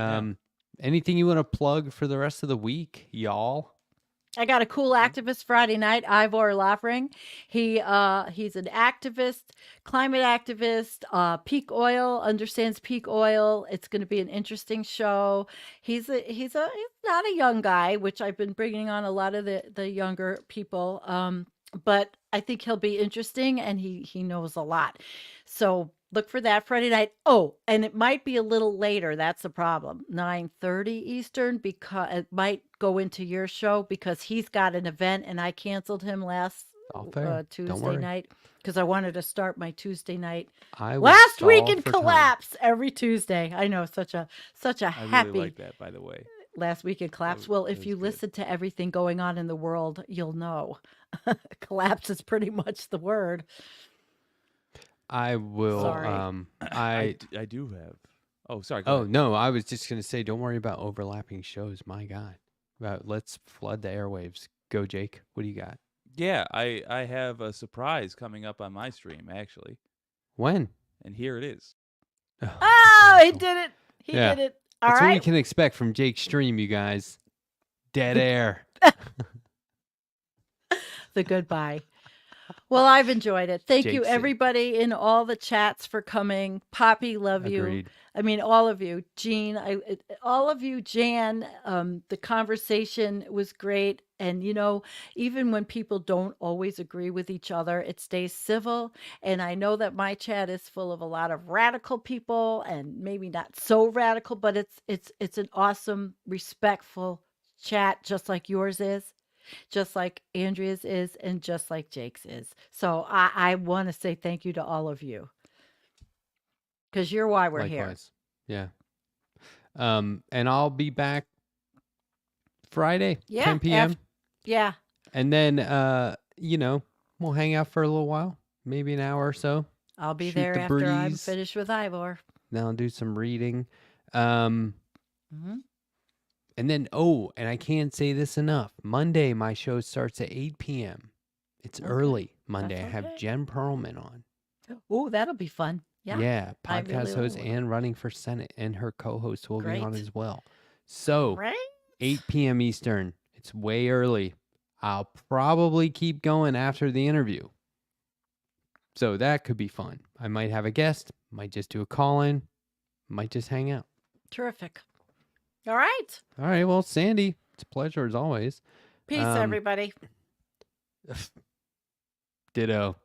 Anything you want to plug for the rest of the week, y'all? I got a cool activist Friday night, Ivor Lafring. He's an activist, climate activist, peak oil, understands peak oil. It's going to be an interesting show. He's not a young guy, which I've been bringing on a lot of the younger people. But I think he'll be interesting, and he knows a lot. So look for that Friday night. Oh, and it might be a little later. That's the problem. 9:30 Eastern, because it might go into your show because he's got an event and I canceled him last All fair. Don't Tuesday worry. night because I wanted to start my Tuesday night. I will Last week stall in for time. collapse every Tuesday. I know, such a I happy really like that, by the way. last week in collapse. was- Well, that if was you good. listen to everything going on in the world, you'll know. Collapse is pretty much the word. I will. Sorry. I do have. Oh, sorry. Go Oh ahead. no, I was just gonna say, don't worry about overlapping shows. My God, let's flood the airwaves. Go, Jake. What do you got? Yeah, I have a surprise coming up on my stream actually, When? and here it is. Oh, he did it. He Yeah. did it. All That's what we right. can expect from Jake's stream, you guys. Dead air. The goodbye. Well, I've enjoyed it. Thank you, Jake said- everybody in all the chats for coming. Poppy, love you. Agreed. I mean, all of you. Jean, all of you. Jan, the conversation was great. And, even when people don't always agree with each other, it stays civil. And I know that my chat is full of a lot of radical people and maybe not so radical, but it's an awesome, respectful chat, just like yours is. Just like Andrea's is, and just like Jake's is. So I want to say thank you to all of you. Because you're why we're here. Likewise. Yeah. And I'll be back Friday, Yeah, 10 p.m. Yeah. And then, we'll hang out for a little while, maybe an hour or so. I'll be Shoot there the after I'm breeze. finished with Ivor. Then I'll do some reading. Mm-hmm. And then, and I can't say this enough. Monday, my show starts at 8 p.m. It's Okay, early Monday. that's I have okay. Jen Perlman on. Oh, that'll be fun. Yeah. I Podcast really host will. and running for Senate, and her co-host will be on Great. as well. So, Right? 8 p.m. Eastern. It's way early. I'll probably keep going after the interview. So that could be fun. I might have a guest, might just do a call-in, might just hang out. Terrific. All right. All right, well, Sandy, it's a pleasure as always. Peace, Um, everybody. Ditto.